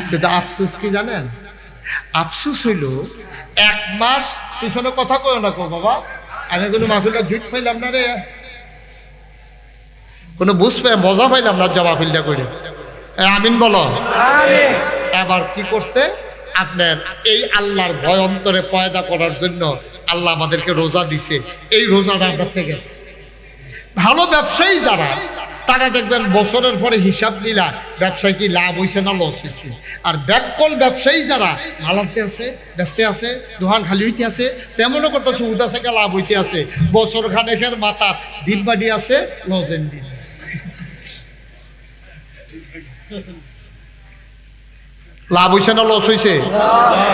কিন্তু আফসোস কি জানেন? আফসোস হইল 1 মাস পিছনে কথা কয় না কো বাবা, আমি কোনো মাহফিলটা জুট পাইলাম না রে, কোনো বুঝ পাই মজা পাইলাম না মাহফিলটা করে। আমিন বলো। এবার কি করছে আপনার এই আল্লাহর ভয় অন্তরে পয়দা করার জন্য আল্লাহ আমাদেরকে রোজা দিছে। এই রোজাটা আমরা থেকে ভালো ব্যবসায়ী যারা তারা দেখবেন বছরের পরে হিসাব নিলা ব্যবসায় কি লাভ হয়েছে না লস হয়েছে। আর ব্যাককল ব্যবসায়ী যারা মালাতে আছে, ব্যস্তে আছে, দোকান খালি হইতে আছে, তেমনও করতেছে উদা থেকে লাভ হইতে আছে, বছর খানেকের মাথার দিন বাড়ি আছে লস এন্ড দিন। লাভ হয়েছে না লস হয়েছে?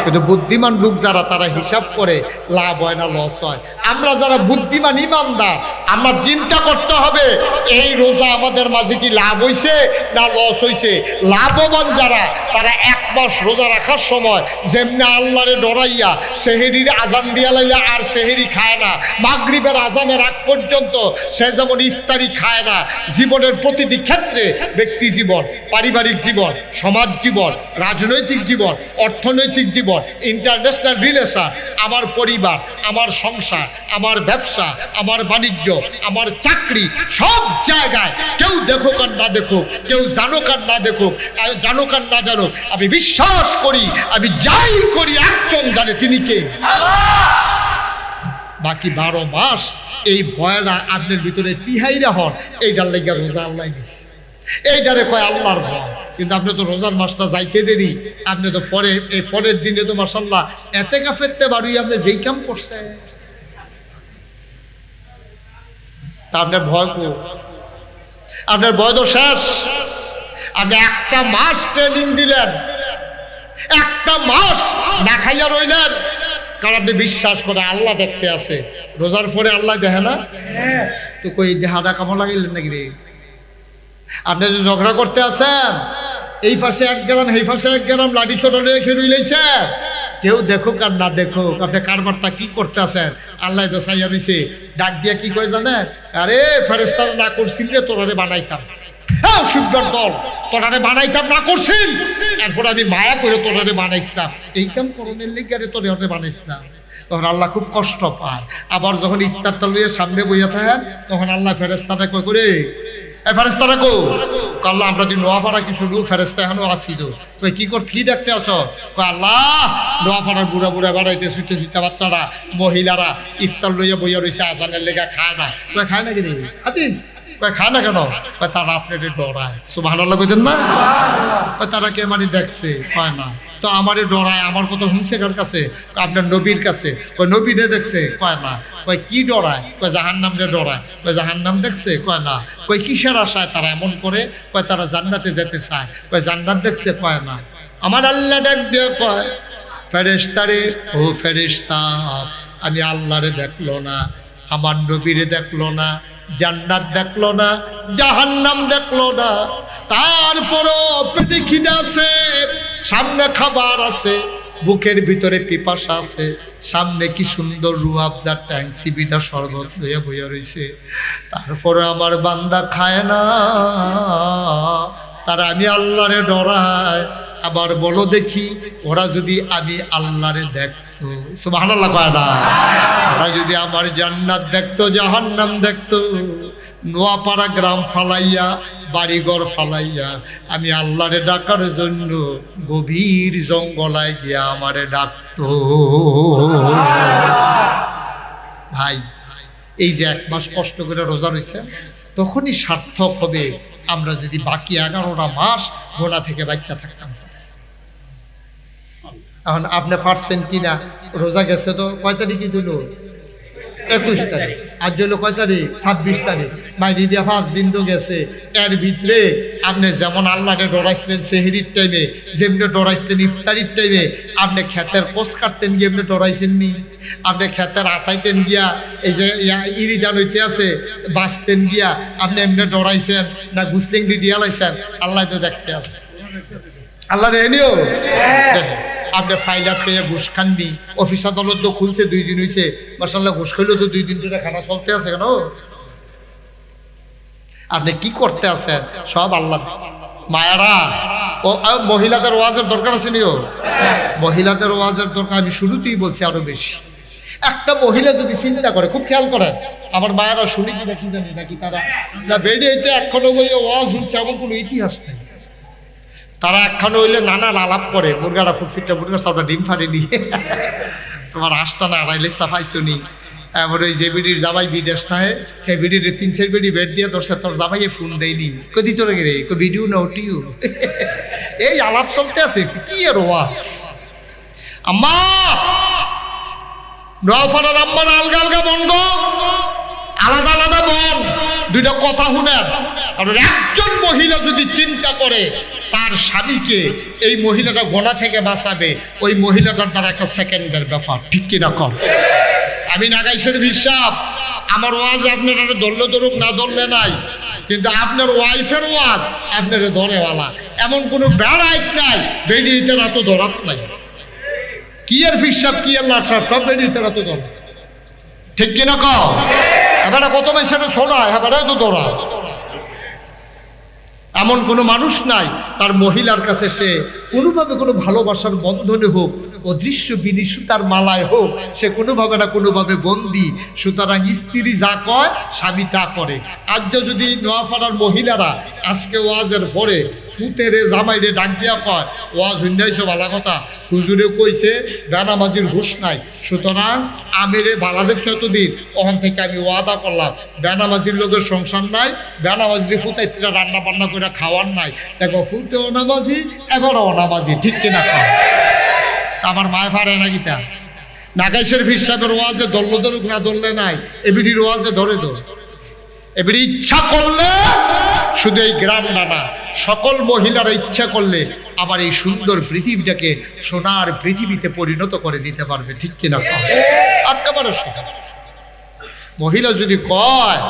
কিন্তু বুদ্ধিমান লোক যারা তারা হিসাব করে লাভ হয় না লস হয়। আমরা যারা বুদ্ধিমান ইমানদার আমরা চিন্তা করতে হবে এই রোজা আমাদের মাঝে কি লাভ হয়েছে না লস হয়েছে। লাভবান যারা তারা 1 মাস রোজা রাখার সময় যেমনি আল্লাহরে ডরাইয়া সেহেরির আজান দিয়া লাইলে আর সেহেরি খায় না, মাগরিবের আজানের আগ পর্যন্ত সে যেমন ইফতারি খায় না, জীবনের প্রতিটি ক্ষেত্রে ব্যক্তি জীবন, পারিবারিক জীবন, সমাজ জীবন, রাজনৈতিক জীবন, অর্থনৈতিক জীবন, ইন্টারন্যাশনাল রিলেশন, আমার পরিবার, আমার সংসার, আমার ব্যবসা, আমার বাণিজ্য, আমার চাকরি, সব জায়গায় কেউ দেখুক আর না দেখুক, কেউ জানুক আর না দেখুক, জানুক আর না জানুক, আমি বিশ্বাস করি আমি যাই করি একজন জানে তিনি কে। বাকি 12 মাস এই ভয়টা আপনার ভিতরে টিহাইরা হন, এইটার লেগে রোজা আল্লাহ দিচ্ছে, এইটারে কয় আল্লাহর ভয়। কিন্তু আপনি তো রোজার মাসটা যাইতে দেরি, আপনি তো পরে এই পরের দিনে তো মাশাআল্লাহ এতেকা ফেরতে বাড়ি আপনি যেই কাম করছে, তা আপনার ভয় কো? আপনার ভয় তো শেষ। আপনি 1 মাস ট্রেনিং দিলেন, 1 মাস না খাইয়া রইলেন, কারণ আপনি বিশ্বাস করে আল্লাহ দেখতে আছে। রোজার পরে আল্লাহ দেখে না? তো কই দেহাটা কামো লাগিলেন নাকি রে? আপনি যে ঝগড়া করতে আছেন, এই পাশে 1 গ্রাম এই পাশে 1 গ্রাম লাঠি ছোট রেখে রইলেছে, কেউ দেখুক আর না দেখুক আপনি কারবারটা কি করতে আছেন আল্লাহ তো চাইয়া দিছে। ডাক দিয়া কি কয় জানেন? আরে ফেরেশতারা না করছিল রে তোরারে বানাইতাম, হ্যাঁ শিবদার দল তোরারে বানাইতাম না করছিল, এরপর আমি মায়া করে তোরারে বানাইছিলাম, এই কাম করণের লেগে আরে তোরে বানাইছিলাম। তখন আল্লাহ খুব কষ্ট পায়। আবার যখন ইফতারটা লইয়ে সামনে বইয়া থাকেন তখন আল্লাহ ফেরেশতারা কয় করে ফেরেশতারা কো আল্লাহ আমরা যদি নোয়াপাড়া কি শুধু ফেরেশতা এখনো আসি তো কি কর কি দেখতে আসো? আল্লাহ নোয়াপাড়ার বুড়া বুড়া বাড়াইতে ছুটে ছুটে বাচ্চারা মহিলারা ইফতার লইয়া বইয়া রয়েছে, আজানের লেগা খায় না। খায় না কিনে হাতিস খায় না কেন? তারা আপনার ডরায়। সুবহানাল্লাহ কইতেন না? তারা কে মানে দেখছে কয় না, তো আমারে ডরায়। আমার কথা শুনছে কার কাছে? আপনার নবীর কাছে। কয় নবীরে দেখছে? কয় না। কয় কি ডরায়? কয় জাহান্নাম রে ডরায়। কয় জাহান্নাম দেখছে? কয় না। কয় কিসের আশায় তারা এমন করে? কয় তারা জান্নাতে যেতে চায়। কয় জান্নাত দেখছে? কয় না। আমার আল্লাহ ডাক দিয়ে কয় ফেরেশতারে, ও ফেরেশতা আমি আল্লাহরে দেখলো না, আমার নবীরে দেখলো না, জান্নাত দেখলো না, জাহান্নাম দেখলো না, তারপরও পেটে খিদে আছে, সামনে খাবার আছে, বুকের ভিতরে পিপাসা আছে, সামনে কি সুন্দর রুয়াবজা ট্যাং সিবিটা শরবত লইয়া বইয়া রইছে, তারপরে আমার বান্দা খায় না, তারা আমি আল্লাহরে ডরায়। আবার বলো দেখি ওরা যদি আমি আল্লাহরে দেখতো, সুবহানাল্লাহ কয় না, ওরা যদি আমার জান্নাত দেখতো জাহান্নাম দেখতো, নোয়াপাড়া গ্রাম ফালাইয়া বাড়িঘর ফালাইয়া আমি আল্লাহরে ডাকার জন্য গভীর জঙ্গলায় গিয়া আমারে ডাকতো। ভাই এই যে 1 মাস কষ্ট করে রোজা রয়েছে তখনই সার্থক হবে আমরা যদি বাকি 11টা মাস গোনা থেকে বাচ্চা থাকতাম। এখন আপনি পারছেন কিনা? রোজা গেছে তো কয় তারিখে দিল? 21 তারিখ। আজ হলো কয় তারিখ? 26 তারিখ। মাইরি দিয়া 5 দিন তো গেছে। এর ভিতরে আপনি যেমন আল্লাহকে ডরাইছিলেন সেহরির টাইমে, যেমনি ডরাইছিলেন ইফতারির টাইমে, আপনি ক্ষেতের কোষ কাটতেন গিয়ে এমনি ডরাইছেন নি? আপনি ক্ষেতের আতাইতেন গিয়া এই যে ইরিদান হইতে আছে বাঁচতেন গিয়া আপনি এমনি ডরাইছেন না গুসলেংডি দিয়া লাইছেন? আল্লাহ তো দেখতে আছে। আল্লাহ দেখেনিও আপনি ফাইলার পেয়ে ঘুষ খাননি, অফিস আদালত তো খুলছে 2 দিন হয়েছে, মাশাআল্লাহ ঘুষ খাইলেও তো 2 দিন ধরে খানা চলতে আছে কেন? আপনি কি করতে আছেন সব আল্লাহ। মায়েরা ও মহিলাদের ওয়াজের দরকার আছে নিও, মহিলাদের ওয়াজের দরকার। আমি শুরুতেই বলছি আরো বেশি। একটা মহিলা যদি চিন্তা করে, খুব খেয়াল করেন, আমার মায়েরা শুনি কি নাকি জানি নাকি তারা না বেরিয়েতে একখানো বইয়ে ওয়াজ হচ্ছে এমন কোনো ইতিহাস নেই। তারা একখানো হইলে নানান আলাপ করে, মুরগাটা ফুটফিটটা মুরগার সবটা ডিম ফাড়ে নি, তোমার আসটা না রাইলেস্তা পাইছো নি, এবার ওই যে বিডির জামাই বিদেশ থাকে, সেই বিডির 3-4 বেডি বেড দিয়ে ধরছে, তোর জামাইয়ে ফোন দেয়নি, কদি তোর রে ভিডিও না ওটিও, এই আলাপ চলতে আছে। কি আর ওয়াজ আম্মা নোয়াফাড়ার আম্মার আলগা আলগা বন্ধ, আলাদা আলাদা বন, দুইটা কথা শুনেন। আর একজন মহিলা যদি চিন্তা করে তার স্বামীকে এই মহিলাটা গোনা থেকে বাঁচাবে, ওই মহিলাটার দ্বারা একটা সেকেন্ডের ব্যাপার, ঠিক কিনা কর। আমি নাগাইশের বিশ্বাস, আমার ওয়াজ আপনারা ধরলে ধরুক না ধরলে নাই, কিন্তু আপনার ওয়াইফের ওয়াজ আপনার ধরেওয়ালা, এমন কোনো বেড়াইট নাই বেরিয়েতে না তো ধরাত নাই। কি এর ফিসাব কি এর লাটসাপ সব বেরিয়েতে না তো ধরা, ঠিক কিনা কও। এবারে কত মানুষের শোনায়, এবারে তো ধরা। এমন কোনো মানুষ নাই তার মহিলার কাছে সে কোনোভাবে কোনো ভালোবাসার বন্ধনে হোক, অদৃশ্য বিনি সুতার মালায় হোক, সে কোনোভাবে না কোনোভাবে বন্দি। সুতরাং স্ত্রী যা কয় স্বামী তা করে। আজ যদি নোয়াপাড়ার মহিলারা আজকে ওয়াজের পরে সুতেরে জামাইরে ডাক দিয়া কয় ওয়াজ হইনাইছো ভালো কথা, হুজুরে কইছে বেনামাজির হুশ নাই, সুতরাং আমিরে ভালো দেখছো এতদিন, ওখান থেকে আমি ওয়াদা করলাম বেনামাজির লোকের সংসার নাই, বেনামাজির ফুতাইত্রীরা রান্না বান্না করে খাওয়ার নাই। দেখো ফুতেও নামাজি এবারও নামাজি, ঠিক কিনা খাও। আমার মায় ফাড়ে না গীতা নাগাইশের ফির সাহেবের ওয়াজে ধরলো ধরুক না ধরলে নাই, এবিডির ওয়াজে ধরে ধর। এবারে ইচ্ছা করলে শুধু এই গ্রাম না, সকল মহিলারা ইচ্ছা করলে আবার এই সুন্দর পৃথিবীটাকে সোনার পৃথিবীতে পরিণত করে দিতে পারবে, ঠিক কিনা। একেবারে সহজ। মহিলা যদি কয়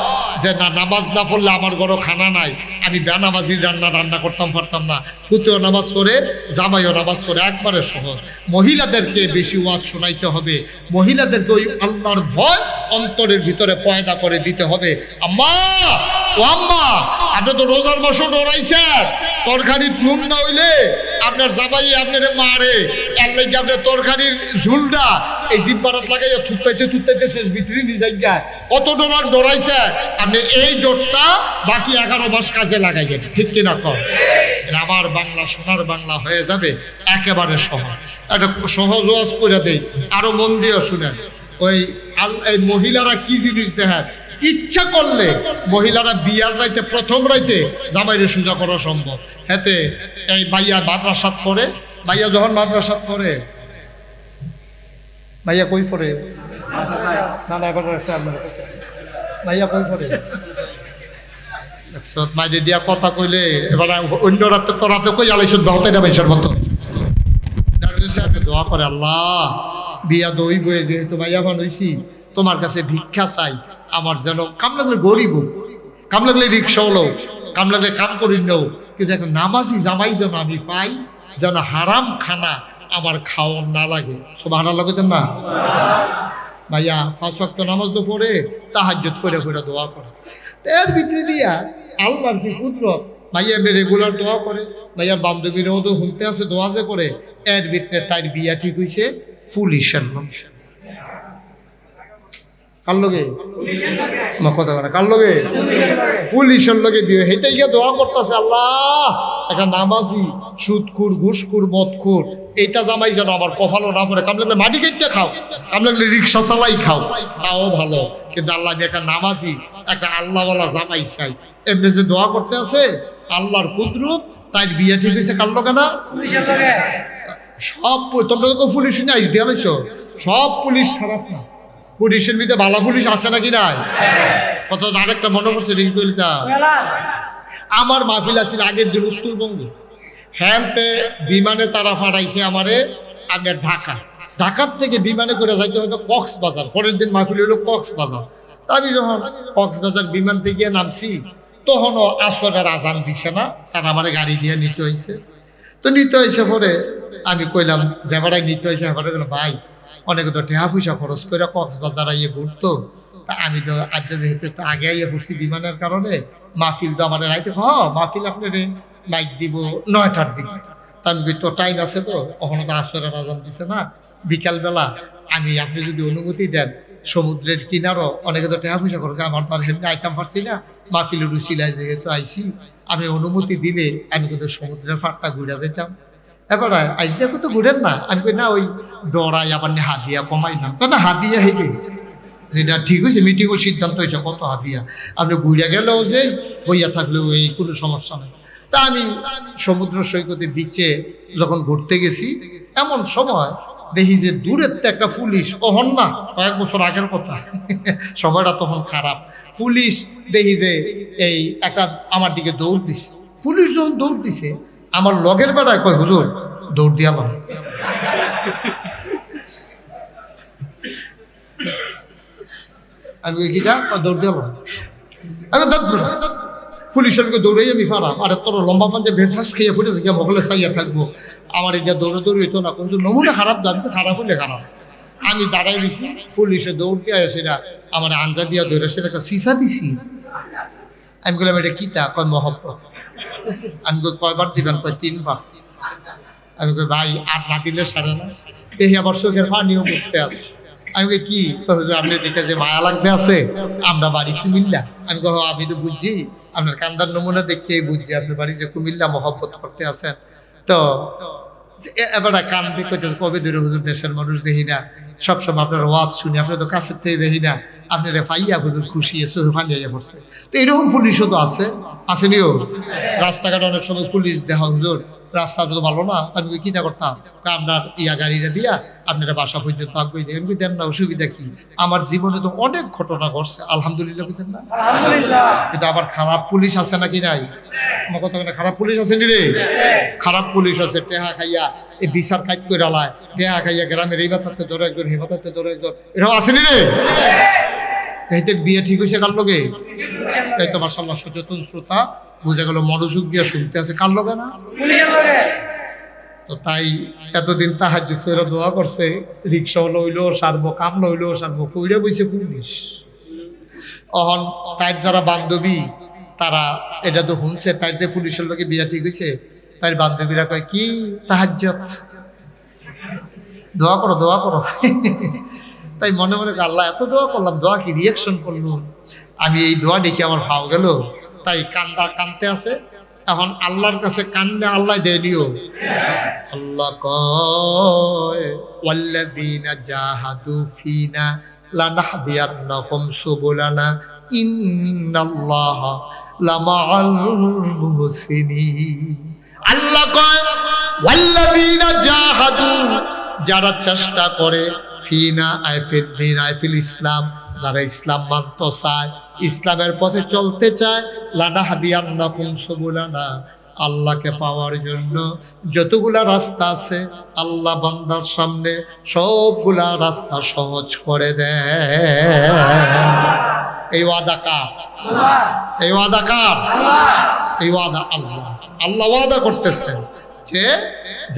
যে না নামাজ না পড়লে আমার ঘরে খানা নাই, আমি বেনামাজির রান্না করতাম পারতাম না, ফুতেও নামাজ পড়ে জামাইও নামাজ পড়ে, একবারে সহজ। মহিলাদেরকে বেশি ওয়াজ শোনাইতে হবে, মহিলাদেরকে ওই আল্লাহর ভয় অন্তরের ভিতরে পয়দা করে দিতে হবে। আম্মা ও আম্মা, আপনি তো রোজার মাসও ডরাইছে, তরকারির নুন না হইলে আপনার জামাই আপনার মারে, এর লাগে আপনার তরকারির ঝুলটা এই জিব্বারাত লাগাইয়া থুতাইতে শেষ ভিতরে নিয়ে যাই, কত ডলার ডরাইছে আপনি, এই ডোরটা বাকি 11 মাস কাজে লাগাইবেন, ঠিক কিনা কর। আমার বাংলা সোনার বাংলা হয়ে যাবে, একেবারে সহজ। একটা সহজ ওয়াজ করে দেই, আরো মন দিয়ে শুনেন। ওই মহিলারা কি জিনিস দেখেন, ইচ্ছা করলে মহিলারা বিয়ার রাইতে প্রথম রাইতে জামাইরে সোজা করা সম্ভব। হেতে এই ভাইয়া মাদ্রাসাত পড়ে, ভাইয়া যখন মাদ্রাসাত পড়ে, ভাইয়া কই পড়ে না না এবার ভাইয়া কই পড়ে মাইদে দিয়া কথা কইলে এবার অন্য রাতে তো রাতে কই আলাইছ দহতাই না মানুষের মতো দোয়া করে, আল্লাহ বিয়া দই বয়ে যেহেতু ভাইয়া ভান হইছি, তোমার কাছে ভিক্ষা চাই, আমার যেন কাম লাগলে গরিব হোক, কাম লাগলে রিক্সা হলো, কাম লাগলে কাম করি নেও, কিন্তু একটা নামাজি জামাই যেন আমি পাই, যেন হারাম খানা আমার খাওয়ার না লাগে। সুবহানাল্লাহ লাগতেন না ভাইয়া। 5 ওয়াক্ত নামাজ তো পড়ে, তাহাজ্জুদ করে দোয়া করে, এর ভিতরে দিয়া আল্লাহর কি কুদরত, ভাইয়া এমনি রেগুলার দোয়া করে, ভাইয়ার বান্ধবীরাও তো শুনতে আছে দোয়া যে করে, এর ভিতরে তার বিয়া ঠিক হয়েছে পুলিশের লোক। কার লগে আমার কথা বলে, কার লগে পুলিশের লগে বিয়ে, হেঁটেই গিয়ে দোয়া করতেছে, আল্লাহ একটা নামাজি সুদখুর ঘুষখুর মদখুর এইটা জামাই যেন আমার কপালও না পড়ে, কাম লাগলে মাটি কেটে খাও, কাম লাগলে রিক্সা চালাই খাও, তাও ভালো, কিন্তু আল্লাহ আমি একটা নামাজি একটা আল্লাহওয়ালা জামাই চাই। এমনি যে দোয়া করতে আছে আল্লাহর কুদরত, তাই বিয়ে ঠিক হয়েছে কার লগে না সব। তোমরা তো পুলিশ নিয়ে আইস দিয়ে আনাইছ, সব পুলিশ খারাপ না, পুলিশের ভিতরে ভালো পুলিশ আছে নাকি নাই। কত আরেকটা মনে পড়ছে রিঙ্কুলিতা, আমার মাহফিল আছিল আগের দিন উত্তরবঙ্গে, হ্যানতে বিমানে তারা পাঠাইছে আমারে আগে ঢাকার থেকে বিমানে করে যাইতে হবে কক্সবাজার, পরের দিন মাহফিল হলো কক্সবাজার। আমি যখন কক্সবাজার বিমান থেকে নামছি তখনও আসরের আজান দিছে না, তারা আমার গাড়ি দিয়ে নিতে হয়েছে। তো নিতে হয়েছে পরে আমি কইলাম যে ভাড়ায় নিতে হয়েছে, এবারে গেল ভাই অনেকে তো টেহা পয়সা খরচ করে কক্সবাজার আইয়ে ঘুরতো, তা আমি তো আজ যেহেতু একটু আগে আইয়ে ঘুরছি বিমানের কারণে, মাহফিল তো আমার রাইতে মাহফিল আপনার মাইক দিব 9টার দিকে। তা আমি তো টাইম আছে, তো কখনো তো আসরের আজান দিছে না, বিকালবেলা আপনি যদি অনুমতি দেন সমুদ্রের কিনারও অনেকে তো টাকা পয়সা করছে, আমার তো সেদিন আইতাম পারছি না, মাহফিলের রুচিলায় যেহেতু আইসি, আমি অনুমতি দিলে আমি কিন্তু সমুদ্রের ফাটটা ঘুরে যেতাম। এবার আইসি তো ঘুরেন না, আমি কই না ওই ডরাই আবার হাদিয়া কমাইলাম, না হাদিয়া হেঁটে যেটা ঠিক হয়েছে, মিটিংও সিদ্ধান্ত হয়েছে কত হাদিয়া, আপনি ঘুরে গেলেও যে বইয়া থাকলেও এই কোনো সমস্যা নেই। তা আমি সমুদ্র সৈকতে বিচে যখন ঘুরতে গেছি, এমন সময় দেখি যে দূরের তো একটা পুলিশ, কখন না কয়েক বছর আগের কথা, সময়টা তখন খারাপ, পুলিশ দেখি যে এই একটা আমার দিকে দৌড় দিছে। পুলিশ যখন দৌড় দিছে, আমার লগের বেড়ায় কয় হুজুর দৌড় দিয়ালাম। আমি কি যা দৌড় দিয়ালাম, আমি পুলিশের লোকে দৌড়াই আমি ফারাম, আর তোর লম্বা পাঞ্জে ভেফাস খেয়ে ফুটে থেকে মগলে চাইয়া থাকবো, আমার এই দৌড়ে হইতো না, কিন্তু নমুনা খারাপ, দাবি তো খারাপ হইলে খারাপ। আমি দাঁড়াই দিছি, পুলিশে দৌড় দিয়ে সেটা আমার আঞ্জা দিয়া দৌড়ে সেটা একটা সিফা দিছি। আমি বললাম এটা কি তা, কয় মহব্বত। আমি কই কয়বার দিবেন, কয় 3বার। আমি কই ভাই আর না দিলে সারে না, এই আবার চোখের পানিও বুঝতে আছে। আমি কই কি, আপনি দেখে যে মায়া লাগতে আছে, আমরা বাড়ি কুমিল্লা। আমি কহ আমি তো বুঝছি, আপনার কান্দার নমুনা দেখে বুঝছি আপনার বাড়ি যে কুমিল্লা, মহব্বত করতে আছেন। তো এবার কান্দে কইতেছে কবে ধরে হুজুর দেশের মানুষ দেখি না, সবসময় আপনার ওয়াজ শুনি, আপনি তো কাছের থেকে দেখি না, আপনার ফাইয়া হুজুর খুশি চোখে ফানিয়া পড়ছে। তো এরকম পুলিশও তো আসেনিও, রাস্তাঘাটে অনেক সময় পুলিশ দেখা, হুজুর রাস্তা তো ভালো না, আমি কিনা করতাম, আমরা গাড়িটা দিয়া আপনারা বাসা পর্যন্ত আগ্রহী দেন, আমি দেন না, অসুবিধা কি, আমার জীবনে তো অনেক ঘটনা ঘটছে, আলহামদুলিল্লাহ বুঝলেন না। কিন্তু আবার খারাপ পুলিশ আছে নাকি নাই, আমার কথা খারাপ পুলিশ আছে নি রে, খারাপ পুলিশ আছে, টেহা খাইয়া এই বিচার কাজ করে আলায়, টেহা খাইয়া গ্রামের এই বাতাতে ধরে একজন, হে বাতাতে ধরে একজন, এরাও আসেনি রে। এইতে বিয়ে ঠিক হয়েছে কার লগে, তাই তো মাশাআল্লাহ সচেতন শ্রোতা, বুঝা গেল মনোযোগ দিয়ে শুনতে আছে, কার লগে না, পুলিশের লগে। তো তাই এতদিন তাহাজ্জুদ ফেরত দোয়া করছে, রিক্সা লইলো সারবো, কাম লইলো সারবো, কইরা বইছে পুলিশ। অহন তাই যারা বান্ধবী তারা এটা তো শুনছে, তাই যে পুলিশের লগে বিয়া ঠিক হয়েছে, তাই বান্ধবীরা কয় কি তাহাজ্জুদ দোয়া করো দোয়া করো। তাই মনে মনে আল্লাহ এত দোয়া করলাম, দোয়া কি রিয়াকশন করলো, আমি এই দোয়া দেখে আমার ভাব গেল, তাই কানতে আছে। এখন আল্লাহর কাছে কানলে আল্লাহ দেনিও, আল্লাহ কয় ওয়াল্লাযীনা জাহাদু ফিনা লানাহদিয়ান্নাহুম সুবুলানা ইন্নাল্লাহা লামাআল মুহসিনিন। আল্লাহ কয় ওয়াল্লাযীনা জাহাদু, যারা চেষ্টা করে, ফিনা আইফিদ্দিন আইফিল ইসলাম, যারা ইসলাম মানতে চায়, ইসলামের পথে চলতে চায়, লানাহদিয়ান্নাকুম সুবুলানা, আল্লাহকে পাওয়ার জন্য যতগুলা রাস্তা আছে আল্লাহ বান্দার সামনে সবগুলা রাস্তা সহজ করে দেয়। এই ওয়াদা কার? এই ওয়াদা কার? এই ওয়াদা আল্লাহ। আল্লাহ ওয়াদা করতেছেন যে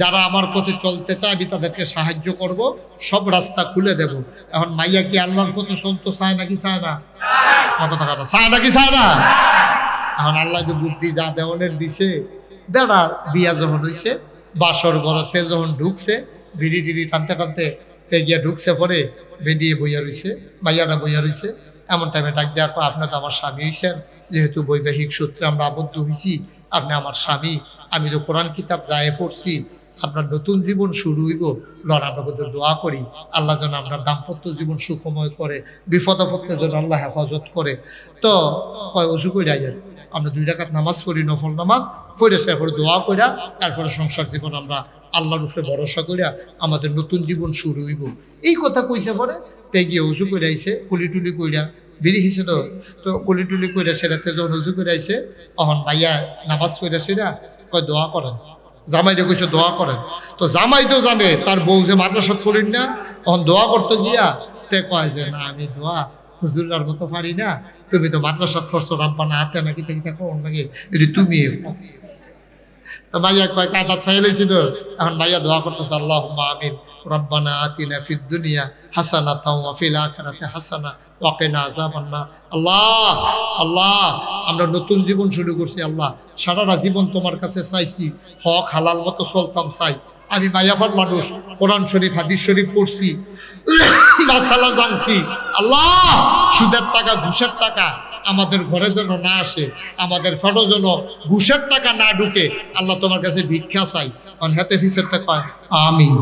যারা আমার পথে চলতে চায় আমি তাদেরকে সাহায্য করব, সব রাস্তা খুলে দেব। এখন মাইয়া কি আল্লাহর পথে চলতে চায় নাকি চায় না? কথা কথা চায় নাকি চায় না? এখন আল্লাহ যে বুদ্ধি যা দেওয়ানের দিছে, বেড়ার বিয়া যখন হয়েছে, বাসর ঘরতে যখন ঢুকছে, বিড়ি টিড়ি টানতে টানতে গিয়া ঢুকছে, পরে বেরিয়ে বইয়া রয়েছে, মাইয়াটা বইয়া রয়েছে। এমন টাইমে ডাক দেওয়া, আপনি তো আমার স্বামী হয়েছেন, যেহেতু বৈবাহিক সূত্রে আমরা আবদ্ধ হয়েছি, আপনি আমার স্বামী, আমি তো কোরআন কিতাব যায় পড়ছি, আপনার নতুন জীবন শুরু হইব, লড়ানোর মধ্যে দোয়া করি আল্লাহ যেন আপনার দাম্পত্য জীবন সুখময় করে, বিপদ আপদকে যেন আল্লাহ হেফাজত করে। তো অজু করে যাই, আমরা 2 রাকাত নামাজ পড়ি, নফল নামাজ পড়ে তারপরে দোয়া করিয়া, তারপরে সংসার জীবন আমরা আল্লাহর উপরে ভরসা করিয়া আমাদের নতুন জীবন শুরু হইব। এই কথা কইছে পরে তাই গিয়ে অজু করে আইছে, কুলি টুলি কইরা বেরিয়ে হিসে, তো কুলি টুলি কইরা সেটাতে যখন অজু করে আইছে, তখন ভাইয়া নামাজ পড়ে সেরা কয় দোয়া করেন, জামাইটা কইছে দোয়া করেন। তো জামাই তো জানে তার বউ যে মাদ্রাসা করেন না, তখন দোয়া করতে গিয়া তে কয় যে না আমি দোয়া হুজুরার মতো পারি না, তুমি তো মাদ্রাসা করছো, রাব্বানা হাতে নাকি কোন নাকি এটি তুমি। তো ভাইয়া কয় কাঁদাত ফাইলেছিল, এখন ভাইয়া দোয়া করতেছে আল্লাহুম্মা আমিন, রব্বানা আতিনা ফিদ দুনিয়া হাসানাতাও ওয়া ফিল আখিরাতি হাসানা ওয়া কিনা আযাবান নার। আল্লাহ আল্লাহ, আমরা নতুন জীবন শুরু করছি আল্লাহ, সারাটা জীবন তোমার কাছে চাইছি, হক হালাল মতো চলতাম চাই। আমি মায়াফার মানুষ, কোরআন শরীফ হাদিস শরীফ পড়ছি, মাসালা জানছি। আল্লাহ, সুদের টাকা ঘুষের টাকা আমাদের ঘরে যেন না আসে, আমাদের ফটো যেন ঘুষের টাকা না ঢুকে। আল্লাহ তোমার কাছে ভিক্ষা চাই। হাতে ফিসের টাকা আমিন।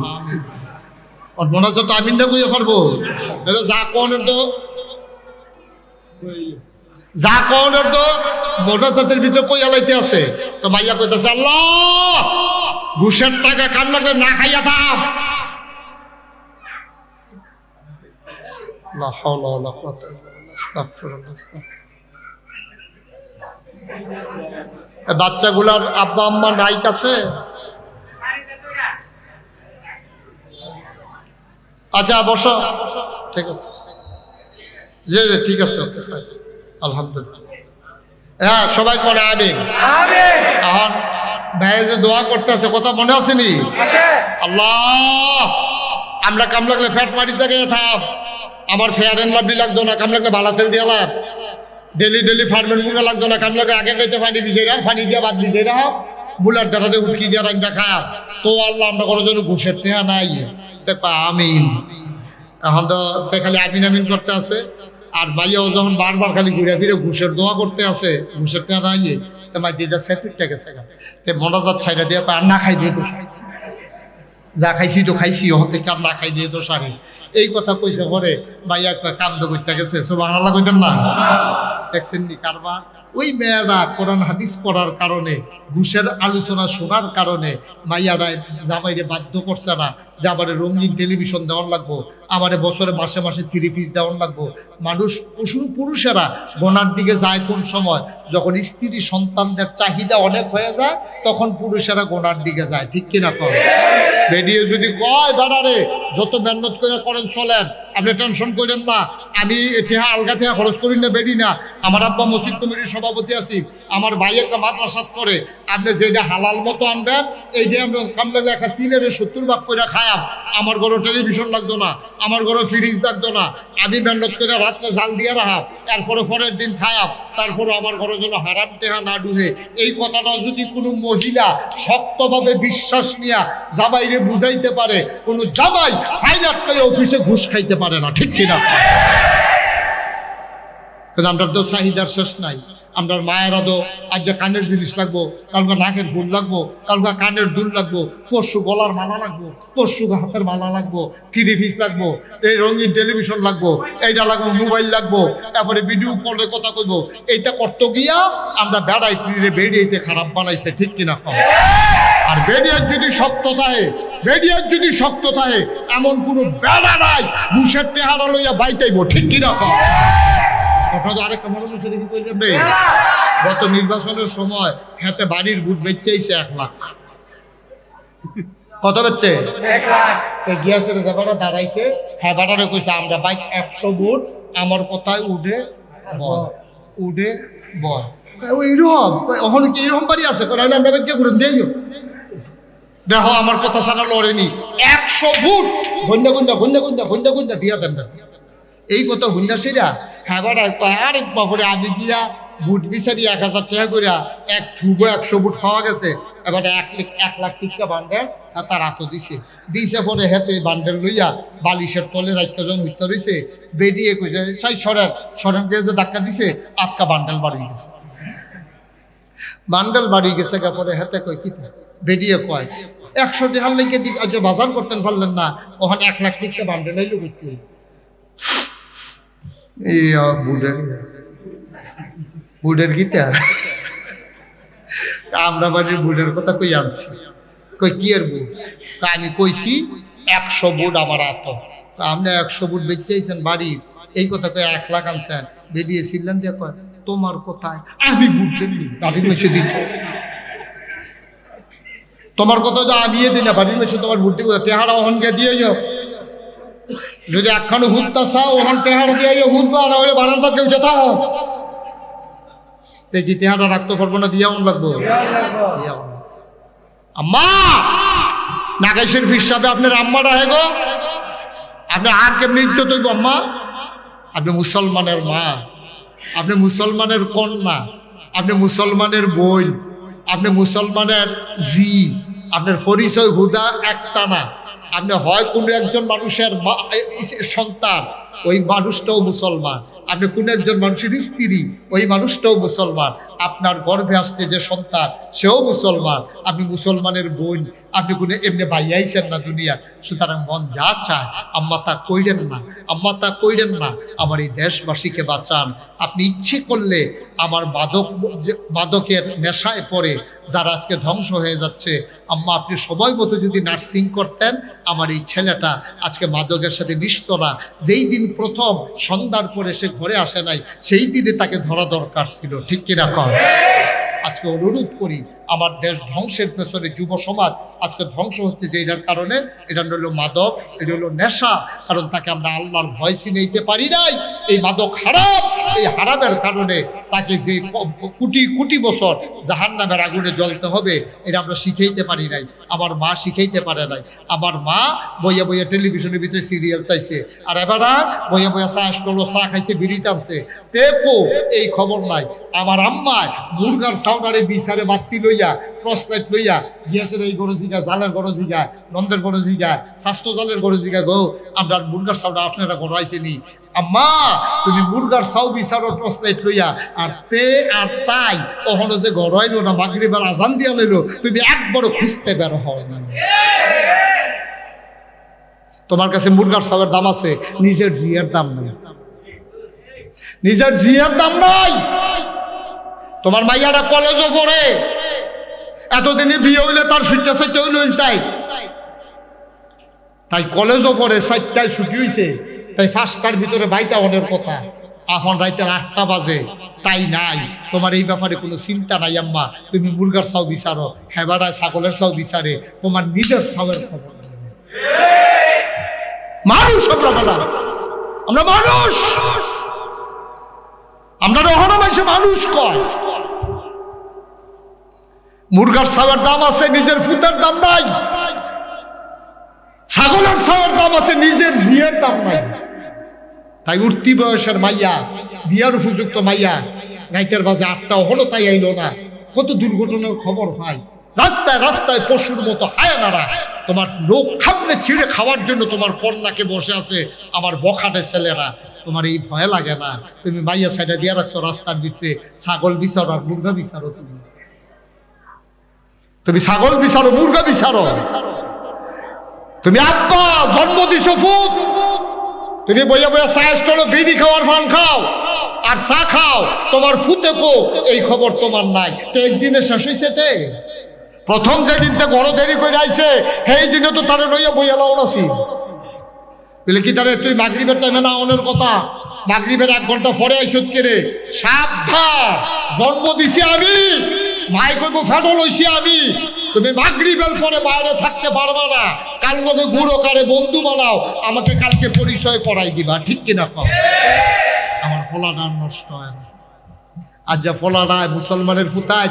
মনে হচ্ছে তো আমিনটা বুঝে পারবো, যা কোনের তো যা কোনের তো মোটর জাতের ভিতরে কই আলাইতে আছে। তো মাইয়া কইতেছে আল্লাহ, ঘুষের টাকা কান লাগলে না খাইয়া থাম। লা হাওলা ওয়ালা কুওয়াতা ইল্লা বিল্লাহ। আস্তাগফিরুল্লাহ। বাচ্চাগুলার আব্বা আম্মা নাই কাছে? আচ্ছা বসো, ঠিক আছে, জি জি ঠিক আছে, ওকে আলহামদুলিল্লাহ। হ্যাঁ সবাই করে আমিন। এখন ভাই যে দোয়া করতেছে কথা মনে আসেনি? আল্লাহ, আমরা কাম লাগলে ফ্যাট মারি থেকে থাম, আমার ফেয়ার এন্ড লাভলি লাগতো না, কাম লাগলে ভালো তেল দিয়ে লাভ, ডেলি ডেলি ফার্মের মুরগা লাগতো না, কাম লাগলে আগে খাইতে পানি ভিজে রাখ, পানি দিয়ে ভাত ভিজে রাখ, বুলার দ্বারাতে উটকি দিয়ে রাখা খা। তো আল্লাহ আমরা কোনো জন্য ঘুষের টেহা নাই। আমিন। এখন তো খালি আমিন আমিন করতে আছে, আর মাইয়াও যখন বারবার খালি ঘুরে ফিরে ঘুষের দোয়া করতে আছে, ঘুষের টেহা নাই, তো মাই দিয়ে যাচ্ছে পিঠটা গেছে, মনাজাত ছাইড়া দিয়ে আর না খাই দিয়ে তো যা খাইছি তো খাইছি, ওখান থেকে আর না খাই দিয়ে তো সারি। এই কথা কইছে পরে মাইয়া কান্দ করতে গেছে, সুবহানাল্লাহ কইতেন না? দেখছেন নি কারবার? ওই মেয়েরা কোরআন হাদিস পড়ার কারণে, ঘুষের আলোচনা শোনার কারণে মাইয়ারা জামাইরে বাধ্য করছে না যে আমারে রঙিন টেলিভিশন দেওয়ান লাগবো, আমারে বছরে মাসে মাসে 3 পিস দেওয়ান লাগবো। মানুষ পুরুষেরা গোনার দিকে যায় কোন সময়? যখন স্ত্রী সন্তানদের চাহিদা অনেক হয়ে যায়, তখন পুরুষেরা গোনার দিকে যায়। ঠিক কিনা কর? বেডিয়ে যদি কয় বেড়ারে যত মেহনত করে করেন চলেন, আপনি টেনশন করেন না, আমি টেহা আলগা টেহা খরচ করি না, বেডি না, আমার আব্বা মসজিদ কমিটির সভাপতি আছি, আমার ভাই একটা মাদ্রাসাত করে, আপনি যেটা হালাল মতো আনবেন এইটা আমরা কামলে একটা 3-70 ভাগ করে খায়াম। আমার ঘরে টেলিভিশন লাগতো না, আমার ঘরে ফ্রিজ লাগতো না, আমি মেহনত করে রাত্রে জাল দিয়ে রাখাম, এরপরে পরের দিন খায়াম, তারপরে আমার ঘরে যেন হারাম টেহা না ডুবে। এই কথাটা যদি কোনো মহিলা শক্তভাবে বিশ্বাস নিয়ে জামাইরে বুঝাইতে পারে, কোনো জামাই ফাইল আটকালে অফিসে ঘুষ খাইতে পারে না। ঠিক কিনা? কিন্তু আমরা তো চাহিদার শেষ নাই। আমরা মায়েরা তো আজ যে কানের জিনিস লাগবো, কালকে নাকের ফুল লাগবো, কালকে কানের দুল লাগবো, পরশু গলার মালা লাগবো, পরশু হাতের মালা লাগবো, 3 পিস লাগবো, এই রঙিন টেলিভিশন লাগবো, এইটা লাগবো, মোবাইল লাগবো, তারপরে ভিডিও কলে কথা কইবো। এইটা করতে গিয়া আমরা বেড়াই বেড়িয়েতে খারাপ বানাইছে। ঠিক কিনা? আর বেডিয়ার যদি শক্ত থাকে, বেডিয়ার যদি শক্ত থাকে, এমন কোনো বেড়া নাই ঘুষের চেহারা লইয়া বাইতাইব। ঠিক কিনা? আরেকটা মনে হচ্ছে দেখি কইলাম রে, গত নির্বাচনের সময় হাতে বাড়ির ভোট বেচেছে 1 লাখ। কত বেচছে? 1 লাখ। গিয়াসের ব্যাপারে দাঁড়াইছে, হ্যাঁ বাটারে কইছে আমরা বাইক 100 ভোট, আমার কথায় উঠে বল, উঠে বল। ওইরকম ওখানে কি এরকম বাড়ি আছে? আমরা কে করে দিই, দেখো আমার কথা ছাড়া লড়েনি, 100 ভোট গন্ডা গন্ডা গন্ডা গন্ডা গন্ডা গন্ডা দিয়া দেন। এই কথা হুন্ডা সেরা হ্যাঁ বাড়া আরেক বাপরে আমি গিয়া বুট বিচারি 1000 টাকা করিয়া এক থুবো 100 বুট পাওয়া গেছে। এবার 1 লাখ টিকা বান্ডেল তার হাতও দিছে পরে হেতে বান্ডেল লইয়া বালিশের তলে রাখতে জন উত্তর হয়েছে, বেরিয়ে কইছে সাই সরেন গিয়ে যে ধাক্কা দিছে, আটকা বান্ডেল বাড়ি গেছে। বান্ডেল বাড়ি গেছে পরে হেতে কই কি বেরিয়ে কয় 100 টাকার লেগে আজ বাজার করতেন পারলেন না, ওখানে 1 লাখ টিকা বান্ডেল হইলো করতে বুডের গীতা। আমরা বাড়ির বুডের কথা কই আনছি, কই কি এর বুট? আমি কইছি 100 বুট আমার আত, আপনি 100 বুট বেচেছেন বাড়ির, এই কথা কই 1 লাখ আনছেন। বেরিয়েছিলেন যে কয় তোমার কোথায় আমি বুট দেবনি, বাড়ির মেশে দিত তোমার কথা তো আমি দিই না, বাড়ির মেশে তোমার বুট দিব, তেহারা ওখান গিয়ে দিয়ে যাও। যদি একখানে হুদটা চাও ওখান তেহারা দিয়ে হুদবা, না হলে বারান্দা কেউ যেতে হোক দেখি তেহারা রাখতে পারবো না, দিয়া লাগবো। আম্মা নাগেশের হিসাবে আপনার আম্মারা হেগো, আপনি আর কেমনি ইজ্জত হইব আম্মা? আপনি মুসলমানের মা, আপনি মুসলমানের কন্যা, আপনি মুসলমানের বোন, আপনি মুসলমানের জি, আপনার পরিচয় হুদা একটা না। আপনি হয় কোনো একজন মানুষের সন্তান, ওই মানুষটাও মুসলমান। আপনি কোনো একজন মানুষের স্ত্রী, ওই মানুষটাও মুসলমান। আপনার গর্ভে আসছে যে সন্তান, সেও মুসলমান। আপনি মুসলমানের বোন, আপনি কোনো এমনি বাইয়াইছেন না দুনিয়া। সুতরাং মন যা চায় আম্মা তা কইরেন না, আম্মা তা কইরেন না। আমার এই দেশবাসীকে বাঁচান। আপনি ইচ্ছে করলে আমার মাদকের নেশায় পড়ে যারা আজকে ধ্বংস হয়ে যাচ্ছে, আম্মা আপনি সময় মতো যদি নার্সিং করতেন, আমার এই ছেলেটা আজকে মাদকের সাথে মিশত না। যেই দিন প্রথম সন্ধ্যার পরে সে ঘরে আসে নাই, সেই দিনে তাকে ধরা দরকার ছিল, ঠিক কিনা কর? আজকে অনুরোধ করি, আমার দেশ ধ্বংসের পেছনে যুব সমাজ আজকে ধ্বংস হচ্ছে যে এটার কারণে। এটা হলো মাদক, এটা হলো নেশা। কারণ তাকে আমরা আল্লাহর ভয় চিনাইতে পারি নাই। এই মাদক হারাম, এই হারামের কারণে তাকে যে কোটি কোটি বছর জাহান্নামের আগুনে জ্বলতে হবে, এটা আমরা শিখাইতে পারি নাই। আমার মা শিখাইতে পারে নাই। আমার মা বইয়া বইয়া টেলিভিশনের ভিতরে সিরিয়াল চাইছে, আর এবারা বইয়া বইয়া চা আসলো, চা খাইছে, বিড়ি টানছে, তেপো এই খবর নাই। আমার আম্মায় মুরগার সাউন্ডারে বিচারে বাত্তি লইয়া, প্রস্তাব লইয়া গিয়েছেন এই গরু জিগা, জালের গরু জিগা, নন্দের গরু জিগা, স্বাস্থ্য জালের গরু জিগা, গো আমরা মুরগার সাউন্ডা আপনারা গড়াইছেনি। আম্মা তুমি মুরগার সাউ বিচারো প্রস্তাব লইয়া, আর তে আর তাই কখনো যে গড়াইলো না, মাগরিবের আজান দিয়া লইলো, তুমি একবারও খুঁজতে বের হও না। তোমার কাছে মুরগার সাউয়ের দাম আছে, নিজের জিয়ার দাম নাই, নিজের জিয়ার দাম নাই। তোমার মাইয়াটা কলেজও পড়ে, এতদিনে বিয়ে হইলে তার সুইটা সাইটে হইল তাই কলেজও পড়ে, 4টায় ছুটি হয়েছে, তাই 5টার ভিতরে বাইটা অনের কথা। এখন রাইতে 8টা বাজে, তাই নাই। তোমার এই ব্যাপারে কোনো চিন্তা নাই আম্মা। তুমি মুরগার চাও বিচারো, হেবাড়ায় ছাগলের চাও বিচারে, তোমার নিজের চাওয়ের খবর। মানুষ আমরা মানুষ, আমরা রহনা মানুষে মানুষ কয়। মুরগার ছাওয়ের দাম আছে, নিজের ফুতের দাম নাই। ছাগলের ছাওয়ের দাম আছে, নিজের জিয়ের দাম নাই। তাই উঠতি বয়সের মাইয়া, বিয়ার উপযুক্ত মাইয়া, রাইতের বাজে 8টা হলো তাই আইলো না। কত দুর্ঘটনার খবর হয়, রাস্তায় রাস্তায় পশুর মতো হায়ানারা তোমার লোক খামনে ছিঁড়ে খাওয়ার জন্য তোমার কন্যাকে বসে আছে আমার বখাটে ছেলেরা। তোমার এই ভয় লাগে না? তুমি মাইয়া সাইডা দিয়ে রাখছো রাস্তার ভিতরে, ছাগল বিচারো আর মুরগা বিচারো। তুমি ছাগল বিচারো, মুরগা বিচারো। তুমি আব্বা জন্ম দিছো ফুট, তুমি বইয়া বইয়া চা স্টলে বিড়ি খাওয়ার ফান খাও আর চা খাও, তোমার ফুতে কো এই খবর তোমার নাই। তো একদিনে শেষ হয়েছে, প্রথম যেদিন তো বড় দেরি করে আইছে সেই দিনে তো তারা লইয়া বইয়া লাও নাছি বলে কি তারে তুই মাগরিবের টাইমে না অনের কথা, মাগরিবের 1 ঘন্টা পরে আইসত কেরে। সাবধান, জন্ম দিছি আমি, মাই কইব ফেডল হইছি আমি। তুমি মাগরিবের পরে বাইরে থাকতে পারবা না। কাল মধ্যে গুঁড়ো কারে বন্ধু বানাও, আমাকে কালকে পরিচয় করাই দিবা, ঠিক কিনা কও? আমার ফলাটা নষ্ট হয় না। আজ যা ফলাটা মুসলমানের ফুতায়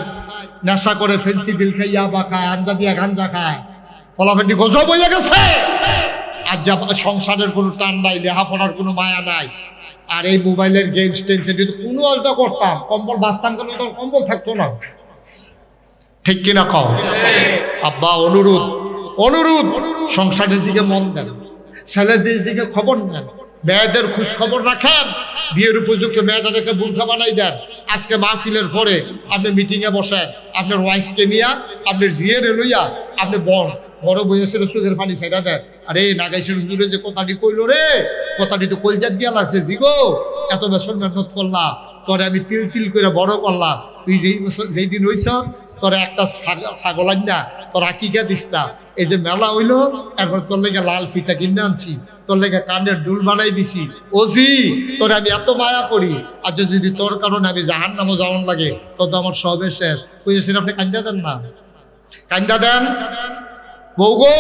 নেশা করে, ফেন্সি বিল খাইয়া বা খায়, আঞ্জা দিয়া গাঞ্জা খায়, ফলাফেন্ডি গজব হইয়া গেছে। আজ যা সংসারের কোনো টান নাই, লেহাপড়ার কোনো মায়া নাই। আর এই মোবাইলের গেমস টেনশন, যদি কোনো আলটা করতাম, কম্বল বাঁচতাম কেন, তোর কম্বল থাকতো না, ঠিক কিনা কও? আব্বা অনুরোধ, অনুরোধ, সংসারের দিকে মন দেন, ছেলেদের দিকে খবর নেন, মেয়েদের খোঁজ খবর রাখেন, বিয়ের উপযুক্ত মেয়েটাকে বুর্খা বানাই দেন। আজকে মাহফিলের পরে আপনি মিটিংয়ে বসেন, আপনার ওয়াইফকে নিয়া, আপনার জিয়ের লইয়া, আপনি বড় বয়সের চোখের পানি ছেড়া দেন। আরে নাগাইশের হুজুরে যে কথাটি কইলো রে, কথাটি তো কলজাত দিয়া লাগছে, জিগো এত বেসন মেহনত করলাম, তোরে আমি তিল তিল করে বড় করলাম, তুই যেই দিন হইছ তোরা একটা ছাগল আন না, তোর আকিকা দিস না। এই যে মেলা হইলো, এখন তোর লেগে লাল ফিতা কিনে আনছি, তোর লেগে কানের দুল বানাই দিছি। ওজি তোর আমি এত মায়া করি, আর যদি তোর কারণে আমি জাহান্নামে যাওয়ান লাগে, তোর তো আমার সবে শেষ। বুঝেছেন? আপনি কান্দা দেন না, কান্দা দেন। বউ গো,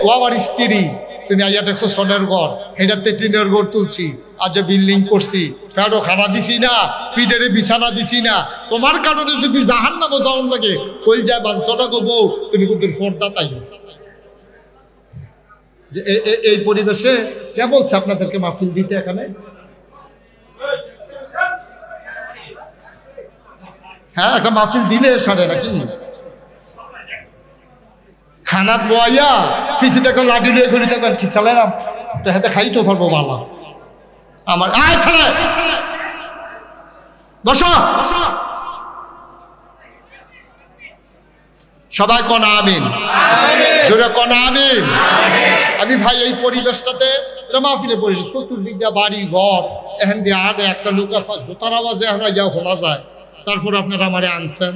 ও আমার স্ত্রী, তুমি আইয়া দেখছো সোনের ঘর, হেটাতে টিনের ঘর তুলছি, আজ বিল্ডিং করছি, ফ্যাডো খানা দিছি না, ফিডারে বিছানা দিছি না। তোমার কারণে যদি জাহান্নামে যাওয়ান লাগে, কই যায় বান্তটা গো বউ, তুমি কিন্তু ফোরটা তাই যে এই পরিবেশে কে বলছে আপনাদেরকে মাহফিল দিতে এখানে? হ্যাঁ, একটা মাহফিল দিলে সারে নাকি? খানাত বয়া পিছিয়ে একটা লাঠি নিয়ে ঘুরি থাকবেন, কি চালাইলাম তো হাতে খাই তো পারবো বালা আমার। আয় ছেলে বসো, সবাই কোন আমিন, জোরে কোন আমিন। আমি ভাই এই পরিবেশটাতে মাহফিলে পড়েছি, চতুর্দিক দিয়ে বাড়ি ঘর, এখান দিয়ে আগে একটা লোক জোতার আওয়াজে এখন আইয়া শোনা যায়। তারপর আপনারা আমারে আনছেন,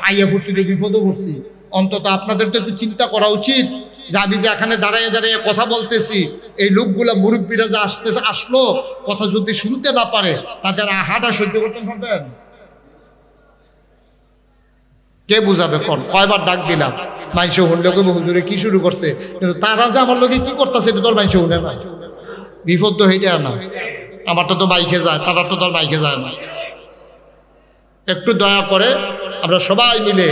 আইয়া পড়ছি বিপদও পড়ছি। অন্তত আপনাদের তো একটু চিন্তা করা উচিত যে আমি যে এখানে দাঁড়াইয়ে দাঁড়িয়ে কথা বলতেছি, এই লোকগুলা মুরব্বীরা যে আসলো কথা যদি শুনতে না পারে, তাদের আহাটা সহ্য করতে পারবেন? কে বুঝাবে? কয়বার ডাক দিলাম, মাইনসে শুনলে কইব হুজুরে কি শুরু করছে, কিন্তু তারা যে আমার লোকে কি করতেছে এটা তোর মাইনসে শুনে না। বিপদ তো হইটা না, আমারটা তো মাইকে যায়, তারা তো তোর মাইকে যায় না। একটু দয়া করে আমরা সবাই মিলে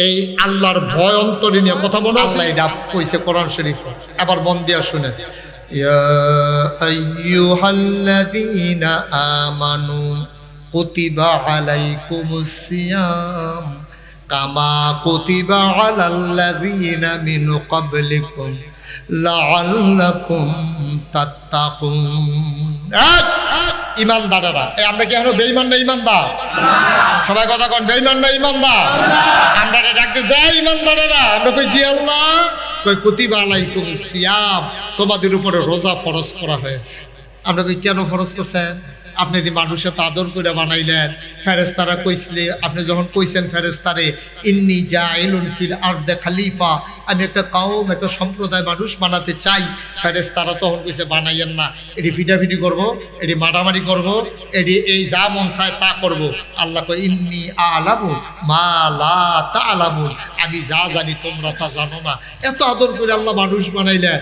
এই আল্লাহর ভয় অন্তরে নিয়ে কথা বলো। আল্লাহ এটা কইছে কোরআন শরীফ, আবার মন দিয়া শুনেন। ইয়া আইয়ুহাল্লাযীনা আমানু কুতিবা আলাইকুমুস সিয়াম কামা কুতিবা আলাল্লাযীনা মিন ক্বাবলিকুম লাআল্লাকুম তাত্তাকুন। ইমানদারেরা, আমরা কি এখন বেঈমান না ইমানদার? সবাই কথা কন, বেঈমান না ইমানদার? আমরা ডাকতে যাই ইমানদারেরা, আমরা কই জি আল্লাহ। কই কুতিবা আলাইকুমুস সিয়াম, তোমাদের উপরে রোজা ফরজ করা হয়েছে। আমরা কই কেন ফরজ করছেন? আপনি যদি মানুষের তো আদর করে বানাইলেন, ফেরেশতারা কইছিলে, আপনি যখন কইছেন ফেরেশতারে ইন্নী জাইলুন ফিল আরদে খলিফা, আমি একটা কওম, একটা সম্প্রদায় মানুষ বানাতে চাই, ফেরেশতারা তখন কইছে বানাইয়েন না, এটি ফিটাফিটি করবো, এটি মারামারি করবো, এটি এই যা মন চায় তা করবো। আল্লাহ কয় ইন্নী আ'লামু মা লা তা'লামুন, আমি যা জানি তোমরা তা জানো না। এত আদর করে আল্লাহ মানুষ বানাইলেন,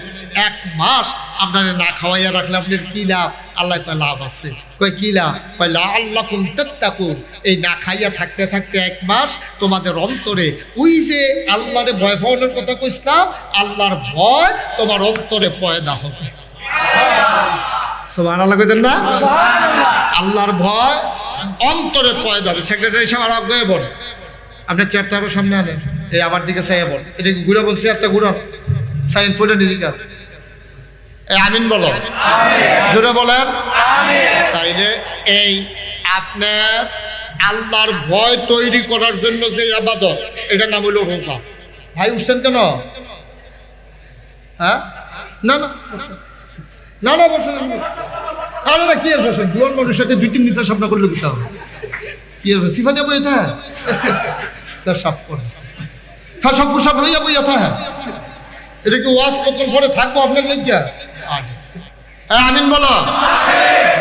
1 মাস আপনারা না খাওয়াইয়া রাখলে আপনার কি লাভ? আল্লাহ কয় লাভ আছে। কয় কি লাভ? কয় লাআল্লাকুম তাত্তাকুন, এই না খাইয়া থাকতে থাকতে 1 মাস তোমাদের অন্তরে ওই যে আল্লাহরে ভয় পাওয়ানোর কথা কইছিলাম, আল্লাহর ভয় তোমার অন্তরে পয়দা হবে। সুবহানাল্লাহ কইতেন না? আল্লাহর ভয় অন্তরে পয়দা হবে। সেক্রেটারি সাহেব আর গয়ে বল, আপনার চেয়ারটারও সামনে আনেন, এই আমার দিকে চাইয়া বল, এটা ঘুরে বলছি একটা ঘুরা সাইন ফুলে নিদিকা আমিন বলো, জোরে বলেন। তাইলে এই আপনার আল্লাহর ভয় তৈরি করার জন্য যে ইবাদত, এটার নাম হলো রোজা। ভাই উঠছেন কেন? হ্যাঁ, না না না না বসেন, আরে না কি আর বসেন, দুজন মানুষের সাথে 2-3 দিন সামনা করলে কি হবে? কি আর সিফা দেবো এটা তার সাপ করে সব পোশাক হইয়া বইয়া থাকে। এটা কি ওয়াজ কতক্ষণ পরে থাকবো আপনার লেগিয়া? আমিন বলো,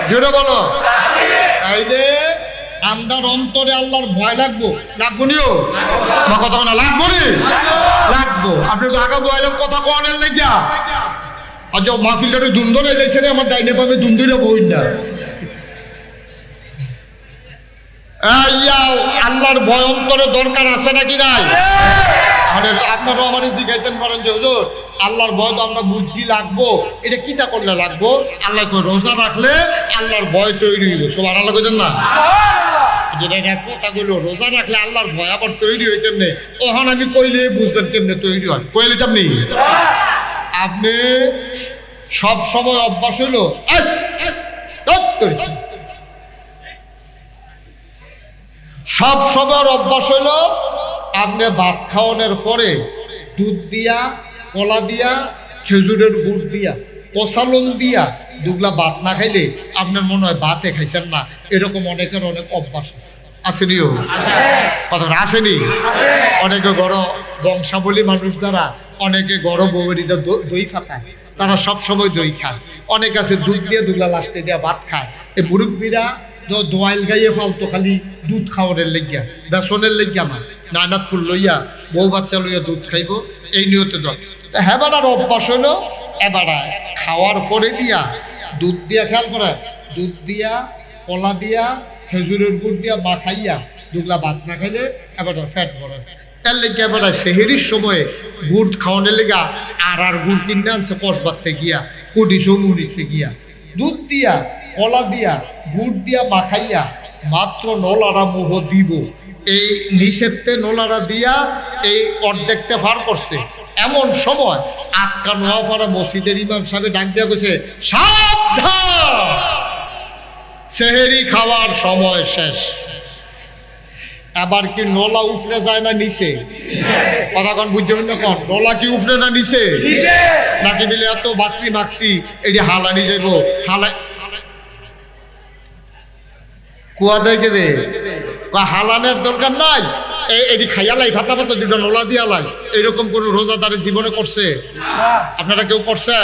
জোরে বলো। তাইলে আমরার অন্তরে আল্লাহর ভয় লাগবো, লাগবো নিও আমার কথা না, লাগবো রে, লাগবো। আপনি তো আগা বইলেন কথা কনের লেগিয়া, আর যে মাহফিলটা দুন্দরে লেগেছে রে, আমার ডাইনে পাবে দুন্দরে বই না। আল্লাহর ভয় অন্তরে দরকার আছে নাকি নাই? আপনারাও আমার জিজ্ঞাইতেন পারেন যে হুজুর আল্লাহর ভয় তো আমরা বুঝছি, লাগবো, এটা কিটা করলে লাগবো? আল্লাহ রোজা রাখলে আল্লাহর ভয় তৈরি হইব। সুবহানাল্লাহ কইতেন না? যেটা কথাগুলো রোজা রাখলে আল্লাহর ভয় আবার তৈরি হয় কেমনে, তখন আমি কইলে বুঝবেন কেমনে তৈরি হয়। কইলে তেমনি আপনি সব সময় অভ্যাস হইল, সব সময়ের অভ্যাস হইল আপনি ভাত খাওয়ানোর পরে দুধ দিয়া, কলা দিয়া, খেজুরের গুড় দিয়া, কষালন দিয়া দুগলা ভাত না খাইলে আপনার মনে হয় ভাতে খাইছেন না। এরকম অনেকের অনেক অভ্যাস আছে, আসেনিও কথাটা আসেনি? অনেকে গড় বংশাবলী মানুষ যারা, অনেকে গড় বউরিদা দই ফাঁকায়, তারা সব সময় দই খায়। অনেক আছে দুধ দিয়ে দুগলা লাস্টে দিয়া ভাত খায়। এই মুরব্বীরা দোয়াইল গাইয়ে ফালতো খালি দুধ খাওয়ানোর লেগিয়া, বেসনের লেগিয়া না, নানাত ফুল লইয়া বউ বাচ্চা লইয়া দুধ খাইব, এই নিয়তে দল। হেবাটার অভ্যাস হইলো এবারা খাওয়ার পরে দিয়া দুধ দিয়া, খেয়াল করে দুধ দিয়া, কলা দিয়া, খেজুরের গুড় দিয়া মাখাইয়া দুগলা ভাত না খাইলে এবারটার ফ্যাট পড়ে। এর লেগে বেড়া সেহেরির সময়ে গুড় খাওয়ানোর লেগা আর গুড় কিনে আনছে কসবাতে গিয়া কুটি চৌমুড়িতে গিয়া দুধ দিয়া কলা দিয়া গুড় দিয়া মাখাইয়া মাত্র নলারা মোহ দিব এই নিষেধতে নলারা দিয়া এই অর্ধেকটা ফার করছে। এমন সময় আটকা নোয়াপাড়া মসজিদের ইমাম সাহেব ডাক দিয়া গেছে, সাবধান, সেহেরি খাওয়ার সময় শেষ। এবার কি নলা উফরে যায় না নিচে? কথা কন বুঝছেন না? কন নলা কি উফরে না নিচে? নাকি বলে এত বাতরি মাখছি এটি হালানি যাইব, হালা কুয়া দেখে রে হালানের দরকার নাই, এটি খাইয়ালাই ফাতা ফাতা দুটো নলা দিয়ালাই। এরকম কোন রোজাদারের জীবনে করছে? আপনারা কেউ করছে?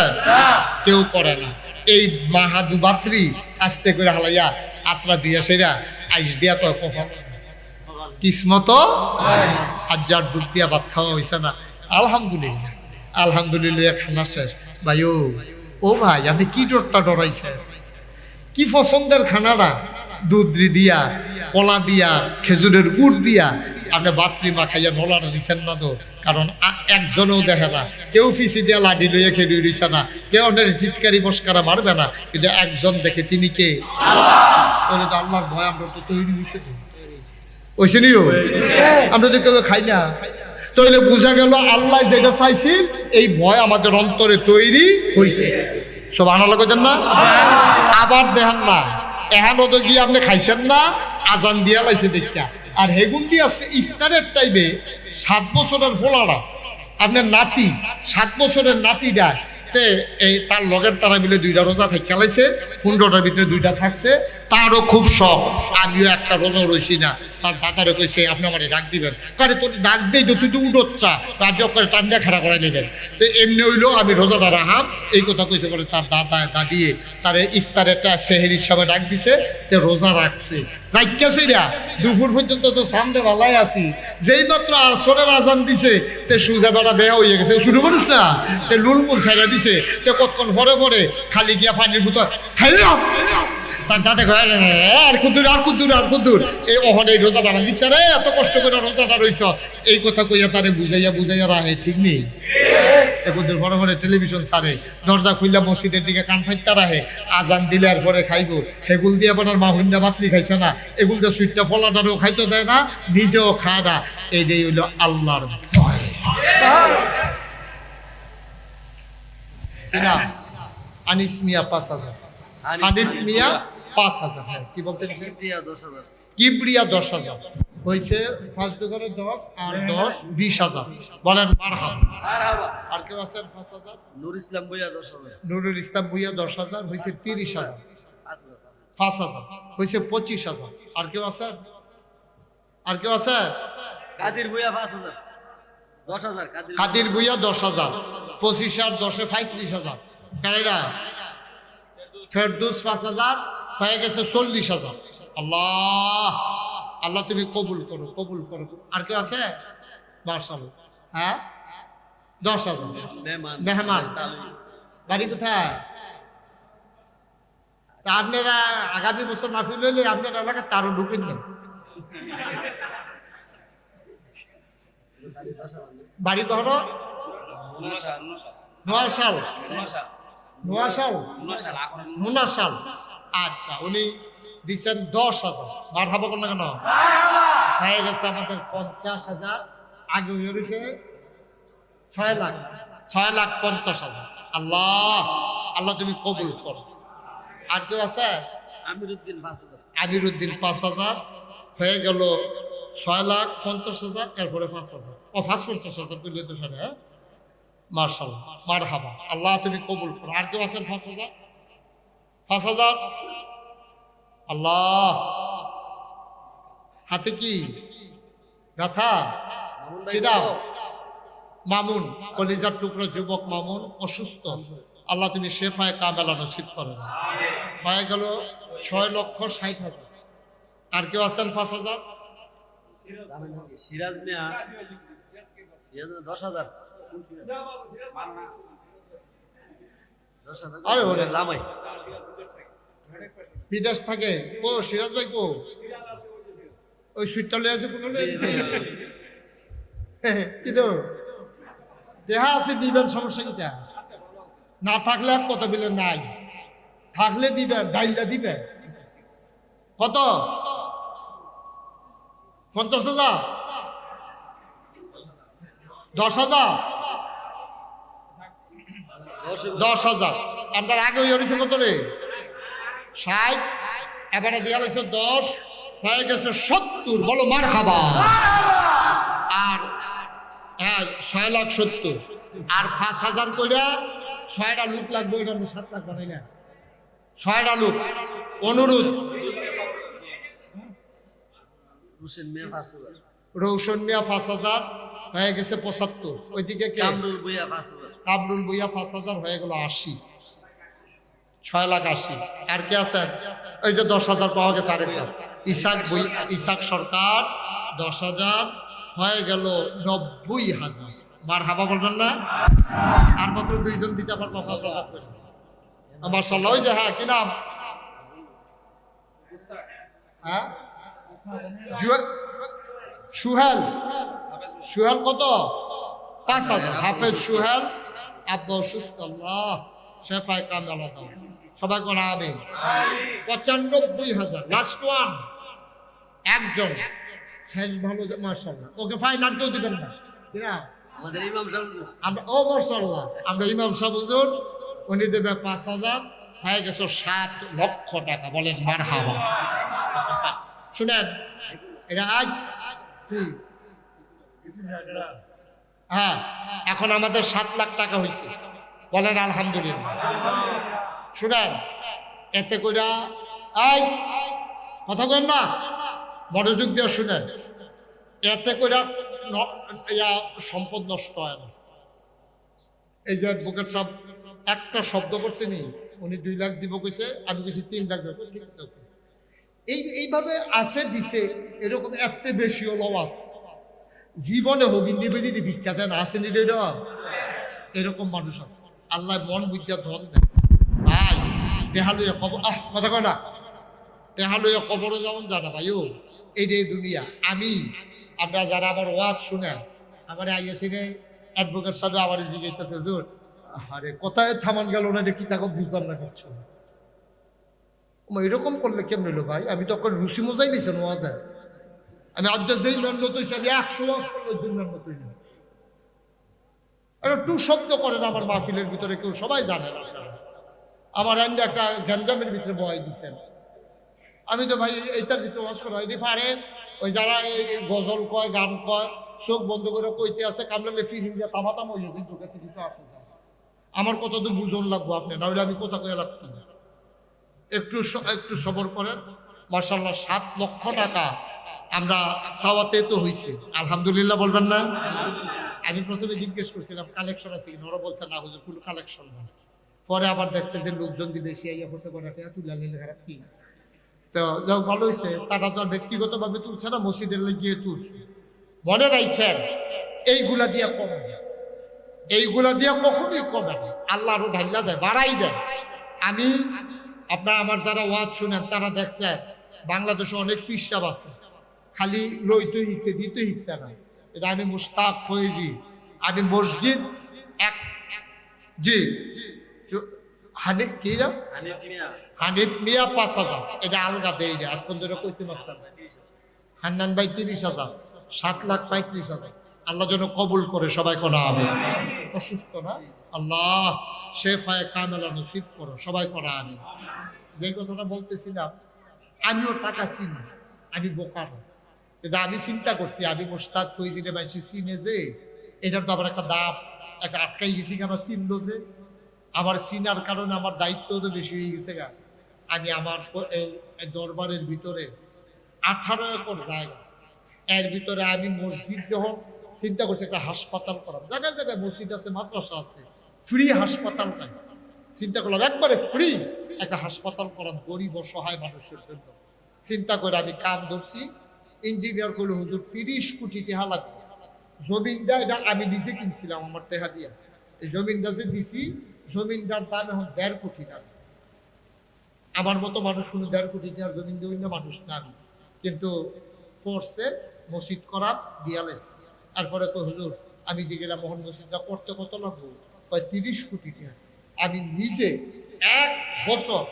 কেউ করে না। এই মাহাদু বাতরি আস্তে করে হালাইয়া আত্রা দিয়া সেরা আইস দিয়া কয় কখন কিসমত হাজার দুধ দিয়া ভাত খাওয়া হয়েছে না। আলহামদুলিল্লাহ, আলহামদুলিল্লাহ খানা শেষ। ভাই ও ভাই আপনি কি ডরটা ডরাইছেন? কি পছন্দের খানাটা? দুধ দিয়া কলা দিয়া খেজুরের গুড় দিয়া আপনি বাতরি মাখাইয়া নলাটা দিচ্ছেন না তো? কারণ একজনও দেখে না, কেউ ফিসি দিয়া লাঠি লইয়া খেয়ে দিছে না, কেউ চিৎকারি মস্কারা মারবে না, কিন্তু একজন দেখে তিনি কে? আল্লাহর ভয় আমরা তো তৈরি হয়েছে, ওইসেনিও আমরা তো কেউ খাই না। তাহলে বোঝা গেল আল্লাহ যেটা চাইছি এই ভয় আমাদের অন্তরে তৈরি হয়েছে। সব আনালা করছেন না? আবার দেখেন না এখানে তো গিয়ে আপনি খাইছেন না, আজান দিয়া লাইছে দেখা। আর হেগুন দিয়ে আছে ইফতারের টাইমে 7 বছরের ফোলারা আপনার নাতি, 7 বছরের নাতিটা এই তার লগের তারা মিলে 2টা রোজা থেকে লাইছে, 15টার ভিতরে 2টা থাকছে। তারও খুব শখ, আমিও একটা রোজা রয়েছি না। তার দাদারে কইছে আপনি আমার ডাক দিবেন, কারে তোর ডাক দেই তো তুই তো উঠোচ্ছা, রাজ্য করে টান দিয়ে খাড়া করাই নেবেন। তো এমনি হইলো আমি রোজাটা রাহাম, এই কথা কইছে বলে তার দাদা দাদিয়ে তার ইফতারেরটা সেহেরির সময় ডাক দিছে, সে রোজা রাখছে। রাখছে না দুপুর পর্যন্ত তো সামনে ভালাই আছি, যেই মাত্র আসরের আজান দিছে তে সুজা বেড়া বেয়া হয়ে গেছে। শুরু করিস না, তে লুলমুল ছাইড়া দিছে, তে কতক্ষণ পরে পরে খালি গিয়া পানির ভিতর খাইলাম। তার দাদা কয় আর কুদ্দুর আর কুদ্দুর আর কুদ্দুর, এই ওখানে এই রোজাটা ভাঙিচ্ছে রে, এত কষ্ট করে রোজাটা রইছ, এই কথা কইয়া তারে বুঝাইয়া বুঝাইয়া রাহে, ঠিক নেই? এগুলোর বড় বড় টেলিভিশন সারে দরজা খুললা মসজিদের দিকে কান ফাইতে রাহে, আজান দিলে আর পরে খাইব। সেগুল দিয়ে আপনার মা হুন্ডা বাতলি খাইছে না, এগুল দিয়ে সুইটটা ফলাটারও খাইতে দেয় না, নিজেও খায় না। এইটাই হইল আল্লাহর ভয়। আনিস মিয়া 5,000, হানিফ মিয়া 5,000। হ্যাঁ কি বলতে কিবরিয়া 10,000 হয়েছে। ফার্স্ট দোকানে 10 আর 10 20,000। বলেন মারহাবা। আর কেউ আছেন? 5,000। নুরুল ইসলাম ভুইয়া 10,000। নুরুল ইসলাম ভুইয়া 10,000 হয়েছে 30,000। 5,000 হয়েছে 25,000। আর কেউ আছেন? আর কেউ আছে? কাদির ভুইয়া 5,000। 10,000 কাদির ভুইয়া 10,000। 25 আর 10 35,000। কারেরা ফেরদৌস 5,000 হয়ে গেছে 40,000। আল্লাহ আল্লাহ তুমি কবুল করো, কবুল করো। আর কেউ আছে? মাশাআল্লাহ। হ্যাঁ 10,000। মেহমান বাড়ি কোথায়? তা আপনারা আগামী বছর মাহফিল হইলে আপনার এলাকা তারও ঢুকেন না। বাড়ি কখনো নোয়াশাল। নোয়াশাল। আচ্ছা, উনি দিচ্ছেন 10,000। মারহাবা করুন না কেন? হয়ে গেছে আমাদের 50,000। আগে হয়েছে 6 লাখ। 6,50,000। আল্লাহ আল্লাহ তুমি কবুল করো। আর কেউ আছে? আমিরুদ্দিন 5,000। আমিরুদ্দিন 5,000 হয়ে গেল 6,50,000। এরপরে 5,000 ও 50,000 করলে তো সাড়ে। হ্যাঁ মাশাআল্লাহ, মারহাবা, আল্লাহ তুমি কবুল করো। আর কেউ আছেন? 5,000। 5,000। আল্লাহ হাতে কি ব্যথা? মামুন কলিজার টুকরো যুবক মামুন অসুস্থ, আল্লাহ তুমি শেফায়ে কামেলা নসিব করো। হয়ে গেল 6,60,000। আর কেউ আছেন? 5,000। সিরাজ মিয়া 10,000। বিদেশ থাকে ও সিরাজ ভাই কো ওই সুইটটা লয়ে আছে কোন কিন্তু দেহা আছে দিবেন, সমস্যা কিটা? না থাকলে আর কত বিলে নাই, থাকলে দিবেন, ডাইলটা দিবেন। কত? 50,000, 10,000, 10,000। আপনার আগে ওই হয়েছে কত রে? 60, এবারে দেওয়া হয়েছে 10, হয়ে গেছে 70। বলো মার খাবা। আর হ্যাঁ 6,70,000, আর 5,000 করে 6টা লোক লাগবে। ওইটা 7 লাখ বানাইলেন, 6টা লোক। অনুরোধ, রৌশন মিয়া 5,000, হয়ে গেছে 75। ওইদিকে কামরুল ভুইয়া 5,000, হয়ে গেল 80, 6,80,000। আর কে আছেন? ওই যে 10,000 পাওয়া গেছে আরেকটা, ইসাক সরকার 10,000, হয়ে গেল 90,000। মার হাবা বলবেন না? আর মাত্র 2 জন দিতে পারবো 5,000 করে। মাশাআল্লাহ। ওই যে হ্যাঁ কি নাম? হ্যাঁ সুহেল। সুহেল কত? 5,000। হাফেজ সুহেল, আব্বা অসুস্থ, আল্লাহ শেফায় কামেলা দাও, সবাই কোন আমিন। 95,000। লাস্ট ওয়ান একজন, শেষ ভালো, মাশাআল্লাহ। ওকে ফাইনাল কেউ দিবেন না, আমাদের ইমাম সাহেব হুজুর। আমরা ও মাশাআল্লাহ, আমরা ইমাম সাহেব হুজুর, উনি দেবে 5,000, হয়ে গেছে 7 লক্ষ টাকা। বলেন মারহাবা। শুনেন, এটা আজ হ্যাঁ এখন আমাদের 7 লাখ টাকা হয়েছে। বলেন আলহামদুলিল্লাহ। শুনেন, এতে করে এই কথা বলেন না, মনোযোগ দিয়ে শুনেন, এতে করে সম্পদ নষ্ট হয় না। এই যে অ্যাডভোকেট সাহেব একটা শব্দ করছে নি, উনি 2 লাখ দিব কইছে, আমি কইছি 3 লাখ দেব, ঠিক আছে। এইভাবে আছে দিছে, এরকম এত বেশি লওয়াজ জীবনে হবি নিবেদি ভিক্ষা দেন আসেনি রে, এরকম মানুষ আছে। আল্লাহ মন বুঝা ধন দেয়। ভাই দেহা লইয়া কবর, কথা কয় না, দেহা লইয়া কবরও যেমন জানা ভাই, ও এইটাই দুনিয়া। আমরা যারা আমার ওয়াজ শুনে, আমার আইয়াছি রে অ্যাডভোকেট সাহেব আবার জিজ্ঞাসা জোর, আরে কোথায় থামান গেল না রে, কি তাকে বুঝলাম না করছো। এরকম করলে কেমন হলো ভাই? আমি তো রুচি মোজাই দিয়েছেন ওয়াজে। আমি আজকে যেই মেহনত হয়েছি, আমি 100 ওয়াজ করলে দুই মেহনত হইনি। টু শব্দ করেন আমার মাহফিলের ভিতরে, কেউ সবাই জানেন। আমার আইনটা একটা গ্যাঞ্জামের ভিতরে বয় দিচ্ছেন। আমি তো ভাই এইটার ভিতরে ওয়াজ করা হয়নি পারে। ওই যারা এই গজল কয়, গান কয়, চোখ বন্ধ করে কইতে আছে, কামড়ালে ফিরিং দিয়ে তামাতাম হয়ে যাবে, চোখে ফিরিতে আসে। আমার কত তো বুঝন লাগবো আপনি, নাহলে আমি কোথা কয়ে লাগছি। একটু সবর করেন। মাশাআল্লাহ 7 লক্ষ টাকা আমরা সাওয়াতে তো হইছে, আলহামদুলিল্লাহ বলবেন না? আমি প্রথমে জিজ্ঞেস করছিলাম কালেকশন আছে কিনা, ওরা বলছে না হুজুর কোনো কালেকশন নেই। পরে আবার দেখছে যে লোকজন বিদেশি আইয়া হতে পারে, তুলে নিলে খারাপ কি। তো যাও ভালো হয়েছে, টাকা তো আর ব্যক্তিগতভাবে তুলছে না, মসজিদের গিয়ে তুলছে। মনে রাখছেন, এইগুলা দিয়া কমে, এইগুলা দিয়া কখনই কমে না, আল্লাহ আরো ঢাইলা দেয়, বাড়াই দেয়। আমি আপনার আমার যারা ওয়াজ শুনেন তারা দেখছেন, বাংলাদেশে অনেক ফিসাব আছে, খালি লইতে হিকছে, দিতে হিকছে না। এটা আমি মুস্তাক ফয়েজি, আমি মসজিদ এক জি হানিফ মিয়া 5,000, এটা আলগা দেই না, এখন ধরে কইছি মাত্র। হান্নান ভাই 30,000, 7,35,000। আল্লাহ যেন কবুল করে, সবাই কোনা হবে। অসুস্থ না, আল্লাহ শেফায়ে কামেলা নসিব করো, সবাই করা আমি। যে কথাটা বলতেছিলাম, আমিও টাকা চিনি, আমি বোকা না, কিন্তু আমি চিন্তা করছি, আমি মোস্তাক ফৈজিরে মানুষ চিনে যে, এটার তো আবার একটা দাম, একটা আটকাই গেছি কেন, চিনলো যে। আমার চিনার কারণে আমার দায়িত্ব তো বেশি হয়ে গেছে গা। আমি আমার এই দরবারের ভিতরে 18 একর জায়গা, এর ভিতরে আমি মসজিদ যখন চিন্তা করছি, একটা হাসপাতাল করার, জায়গায় জায়গায় মসজিদ আছে, মাদ্রাসা আছে, ফ্রি হাসপাতাল নাই, চিন্তা করলাম একবারে ফ্রি একটা হাসপাতাল করার, গরিব অসহায় মানুষের জন্য। চিন্তা করে আমি কাম ধরছি। ইঞ্জিনিয়ার করলে হুজুর 30 কোটি টাকা লাগবে। জমিনটা এটা আমি নিজে কিনছিলাম আমার টাকা দিয়ে, এই জমিনটা যে দিছি, জমিনটার দাম এখন 1.5 কোটি টাকা। আমার মতো মানুষ কোনো 1.5 কোটি টাকার জমিন দেবেন না মানুষ না আমি, কিন্তু ফোর্সে মসজিদ করা দিয়ালেছি। তারপরে তো হুজুর আমি যে গেলাম মোহন মসজিদটা করতে কত লাগবো, প্রায় 30 কোটি টাকা। আমি নিজে 1 বছর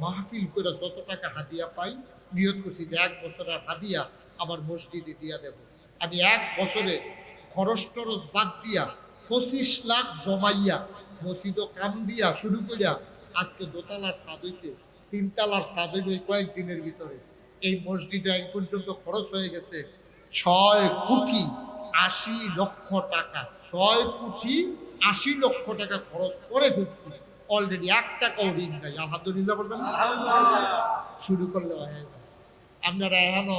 মাহফিল করে যত টাকা হাদিয়া পাই নিয়ত করছি যে 1 বছরের হাদিয়া আমার মসজিদে দিয়া দেব। আমি 1 বছরে খরচ টরচ বাদ দিয়া 25 লাখ জমাইয়া মসজিদ কাম দিয়া শুরু করিয়া আজকে দোতলার ছাদ হয়েছে, 3 তলার ছাদ হইবে কয়েকদিনের ভিতরে। এই মসজিদে এক পর্যন্ত খরচ হয়ে গেছে 6,80,00,000 টাকা। 6,80,00,000 টাকা খরচ করে ফেলছি অলরেডি, 1 টাকাও ঋণ নাই। আলহামদুলিল্লাহ বলবেন, শুরু করলে হয়ে যায়। আপনারা এখনো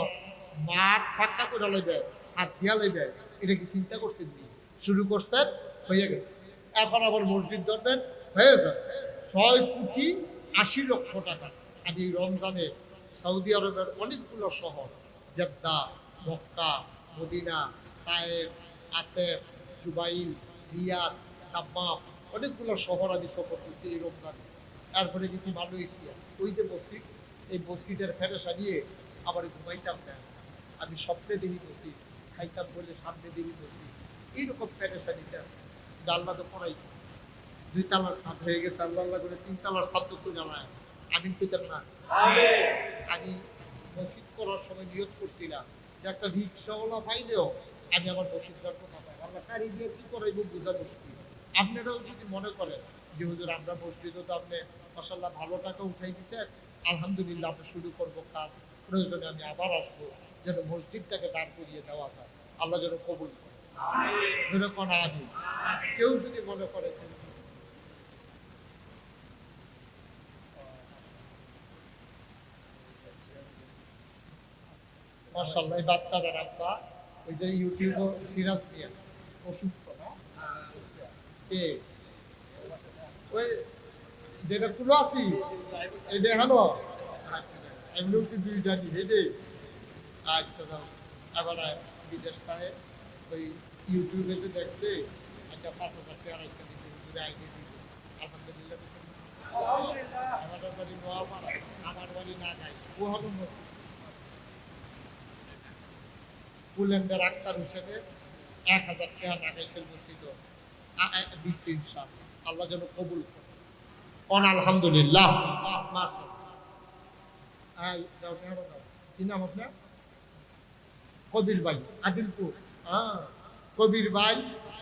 মাঠ ফাঁকা করে লইবেন, ছাদ দিয়া লইবেন, এটা কি চিন্তা করছেন? শুরু করছেন, হয়ে গেছে। এখন আবার মসজিদ ধরবেন, হয়ে যাবে 6,80,00,000 টাকা। আমি এই রমজানে সৌদি আরবের অনেকগুলো শহর, জেদ্দা, মক্কা, মদিনা, তায়েফ, আতেফ, জুবাইল, রিয়াদ, দাম্মাম, অনেকগুলো শহর আমি সফর করছি এই রমজানে। তারপরে গেছি মালয়েশিয়া, ওই যে মসজিদ, এই মসজিদের ফেরেশা নিয়ে আবার ঘুমাইতাম না। আমি স্বপ্নে দেখি মসজিদ, খাইতাম বলে সামনে দেখি মসজিদ, এইরকম ফেরেশা নিতে আছে। আল্লাহ তো পড়াই 2 তলার ছাদ হয়ে গেছে, আল্লাহ আল্লাহ করে 3 তলার ছাদ তো জানায়। আমি পেতাম না। আমি মসজিদ করার সময় নিয়ত করছিলাম যে একটা রিক্সাওয়ালা পাইলেও আমি আমার মসজিদটার কথা পাই। আল্লাহ কারি দিয়ে কি করাইব বোঝা মুশকিল। আপনারাও যদি মনে করেন যে হুজুর আমরা মসজিদও তো আপনি মাশাআল্লাহ ভালো টাকা উঠাই দিচ্ছেন, আলহামদুলিল্লাহ আমরা শুরু করবো কাজ, প্রয়োজনে আমি আবার আসবো, যেন মসজিদটাকে দাঁড় করিয়ে দেওয়া যায়। আল্লাহ যেন কবুল করে। যেরকম আমি কেউ যদি মনে করে মাশাআল্লাহ, এই বাচ্চাটার আব্বা ওই যে ইউটিউবে সিরাজ দিয়া অসুস্থ না, কে ওই যেটা পুরো আছি এই দেখানো এমনি হচ্ছে 2টা হেঁটে। আচ্ছা দাও, এবার বিদেশ থাকে ওই ইউটিউবে যে দেখছে একটা 5,000 টাকা একটা দিচ্ছে, আইডিয়া দিচ্ছে। আলহামদুলিল্লাহ আমাদের বাড়ি নোয়াপাড়া, আমার বাড়ি না যায় ও হলো পুলেন্ডার আক্তার হোসেনের 1,000 টাকা নাগাইশের মসজিদ দিচ্ছে ইনশাআল্লাহ। আল্লাহ যেন কবুল করে। আলহামদুলিল্লাহ। কি নাম আপনার? কবির ভাই, আদিলপুর। কবির ভাই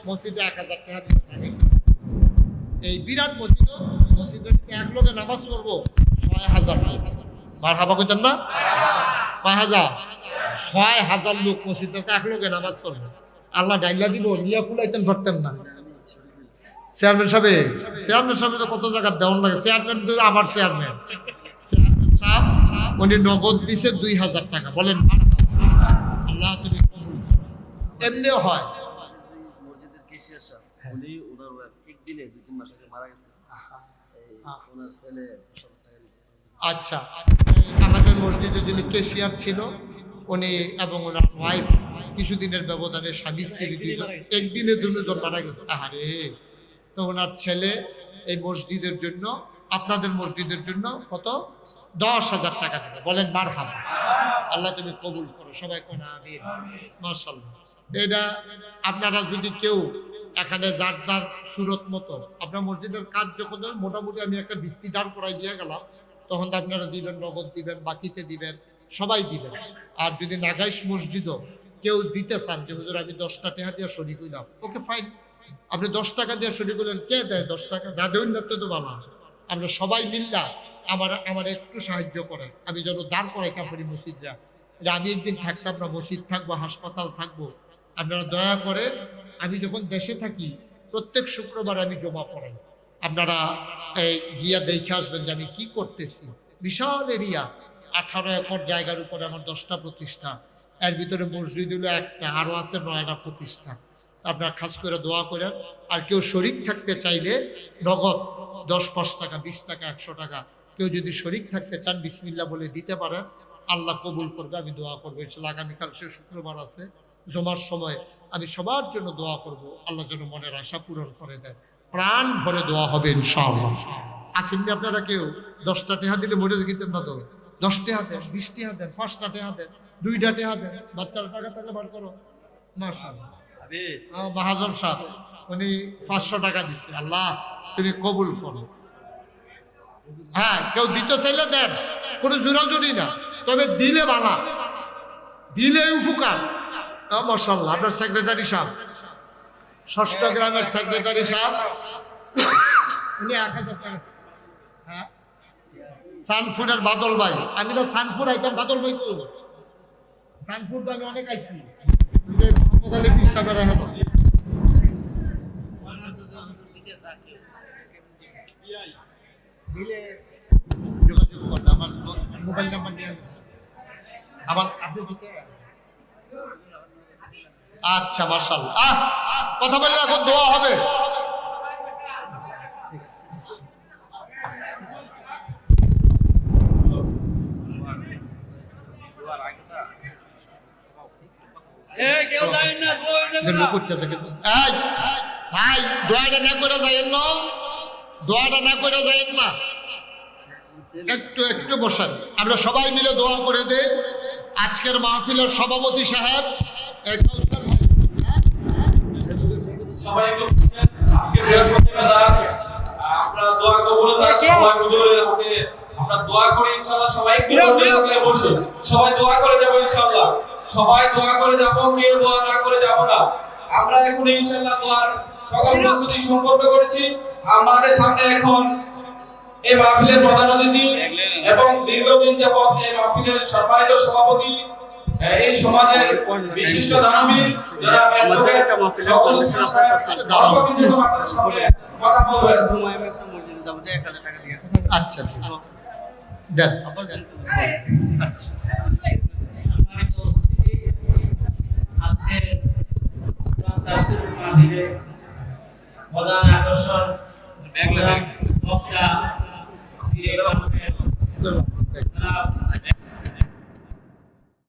মসজিদে 1,000 টাকা দিতে নাগাইছে। এই বিরাট মসজিদ, মসজিদে এক লোকে নামাজ পড়বো 6,000 টাকা। মারহাবা কইতেন না? 6,000 লোক মসজিদে এক লোকে নামাজ পড়বে। আল্লাহ ডাইলা দিব, নিয়া কুলাইতেন পারতেন না। চেয়ারম্যান সাহেব তো কত জায়গা দেওয়ান লাগে। চেয়ারম্যান তো আমার চেয়ারম্যান সাহেব, উনি নগদ দিছে 2,000 টাকা। বলেন আল্লাহ তুমি কবুল করো। এমনিও হয়। মসজিদের কেশিয়ার সাহেব উনি ওনার একদিনে 2-3 মাস আগে মারা গেছে। ওনার ছেলে 7,000 টাকা দিতে। আচ্ছা, আমাদের মসজিদে যিনি কেশিয়ার ছিল উনি এবং ওনার ওয়াইফ কিছুদিনের ব্যবধানে স্বামী স্ত্রী একদিনে 2 জন মারা গেছে। আহারে, তো ওনার ছেলে এই মসজিদের জন্য, আপনাদের মসজিদের জন্য কত 10,000 টাকা দেবে। বলেন মারহাবা। আল্লাহ তুমি কবুল করো। সবাই কোন আমিন। মাশাআল্লাহ। এটা আপনারা যদি কেউ এখানে যার যার সুরত মতো আপনার মসজিদের কাজ যখন মোটামুটি আমি একটা ভিত্তি দাঁড় করাই দিয়ে গেলাম, তখন তো আপনারা দিবেন, নগদ দিবেন, বাকিতে দিবেন, সবাই দিবেন। আর যদি নাগাইশ মসজিদও কেউ দিতে চান যে হুজুর আমি 10টা টাকা দিয়ে শরীক হইলাম, ওকে ফাইন, আপনি 10 টাকা দিয়ে শরীক হইলেন, কে দেয় 10 টাকা? না দেবেন না তো ভালো। আমরা সবাই মিল্লা আমার একটু সাহায্য করেন, আমি যেন দাঁড় করাই কাপড়ি মসজিদরা। আমি একদিন থাকতাম না, মসজিদ থাকবো, হাসপাতাল থাকবো, আপনারা দয়া করে, আমি যখন দেশে থাকি প্রত্যেক শুক্রবার আমি জমা পড়াই। আপনারা এই গিয়া দেখে আসবেন যে আমি কি করতেছি। বিশাল এরিয়া, 18 একর জায়গার উপরে আমার 10টা প্রতিষ্ঠান, এর ভিতরে মসজিদ হলো একটা, আরো আছে 9টা প্রতিষ্ঠান। আপনারা খাস করে দোয়া করেন। আর কেউ শরীক থাকতে চাইলে নগদ 10-5 টাকা, 20 টাকা, 100 টাকা কেউ যদি শরীক থাকতে চান বিসমিল্লাহ বলে দিতে পারেন, আল্লাহ কবুল করবে। আমি দোয়া করবো ইনশাআল্লাহ। আগামীকাল সে শুক্রবার আছে, জমার সময় আমি সবার জন্য দোয়া করব, আল্লাহ যেন মনের আশা পূরণ করে দেয়। প্রাণ ভরে দোয়া হবে ইনশাআল্লাহ। আসেননি আপনারা কেউ 10টা টাকা দিলে মরে যেতেন না তো? 10 টাকা দেন, 20 টাকা দেন, 5টা টাকা দেন, 2টা টাকা দেন, বাচ্চারা টাকা থাকলে বার করো। মাশাআল্লাহ। ভাবে মহাজন সাহেব উনি 500 টাকা দিচ্ছে। আল্লাহ তুমি কবুল করো। হ্যাঁ, কেউ দিতে চাইলে দেন, কোনো জোরাজুরি না, তবে দিলে বালা, দিলে উপকার। মাশাআল্লাহ, আপনার সেক্রেটারি সাহেব, ষষ্ঠ গ্রামের সেক্রেটারি সাহেব, উনি 1000 টাকা। হ্যাঁ, সানপুরের বাদল ভাই, আমি তো সানপুর আইতাম, বাদল ভাই তো সানপুর তো আমি অনেক আইছি, মোহাম্মদ আলী পীর সাহেবের এখন দিলে যোগাযোগ করতে, আমার মোবাইল নাম্বার নিয়ে আবার আপনি দিতে। আচ্ছা, মাশাআল্লাহ, কথা বললে এখন দোয়া হবে। লোক উঠতেছে কিন্তু, এই ভাই, দোয়াটা না করে যাইেন না, দোয়াটা না করে যাইেন না, একটু একটু বসেন, আমরা সবাই মিলে দোয়া করে দেই। আজকের মাহফিলের সভাপতি সাহেব সবাই একটু আজকে বৃহস্পতিবার রাত আমরা দোয়া কবুল রাত, সবাই হুজুরের হাতে আমরা দোয়া করি ইনশাআল্লাহ। সবাই একটু বসে সবাই দোয়া করে যাব ইনশাআল্লাহ, সবাই দোয়া করে যাব, কেউ দোয়া না করে যাব না। আমরা এখন ইনশাআল্লাহ দোয়ার সকল প্রস্তুতি সম্পন্ন করেছি। আমাদের সামনে এখন এই মাহফিলের প্রধান অতিথি এবং দীর্ঘদিন যাবত এই মাহফিলের সম্মানিত সভাপতি, এই সমাজের বিশিষ্ট দানবীর যারা অ্যাডভোকেট সকল আপনাদের সামনে কথা বলবেন। আচ্ছা দেন। আজকে প্রধান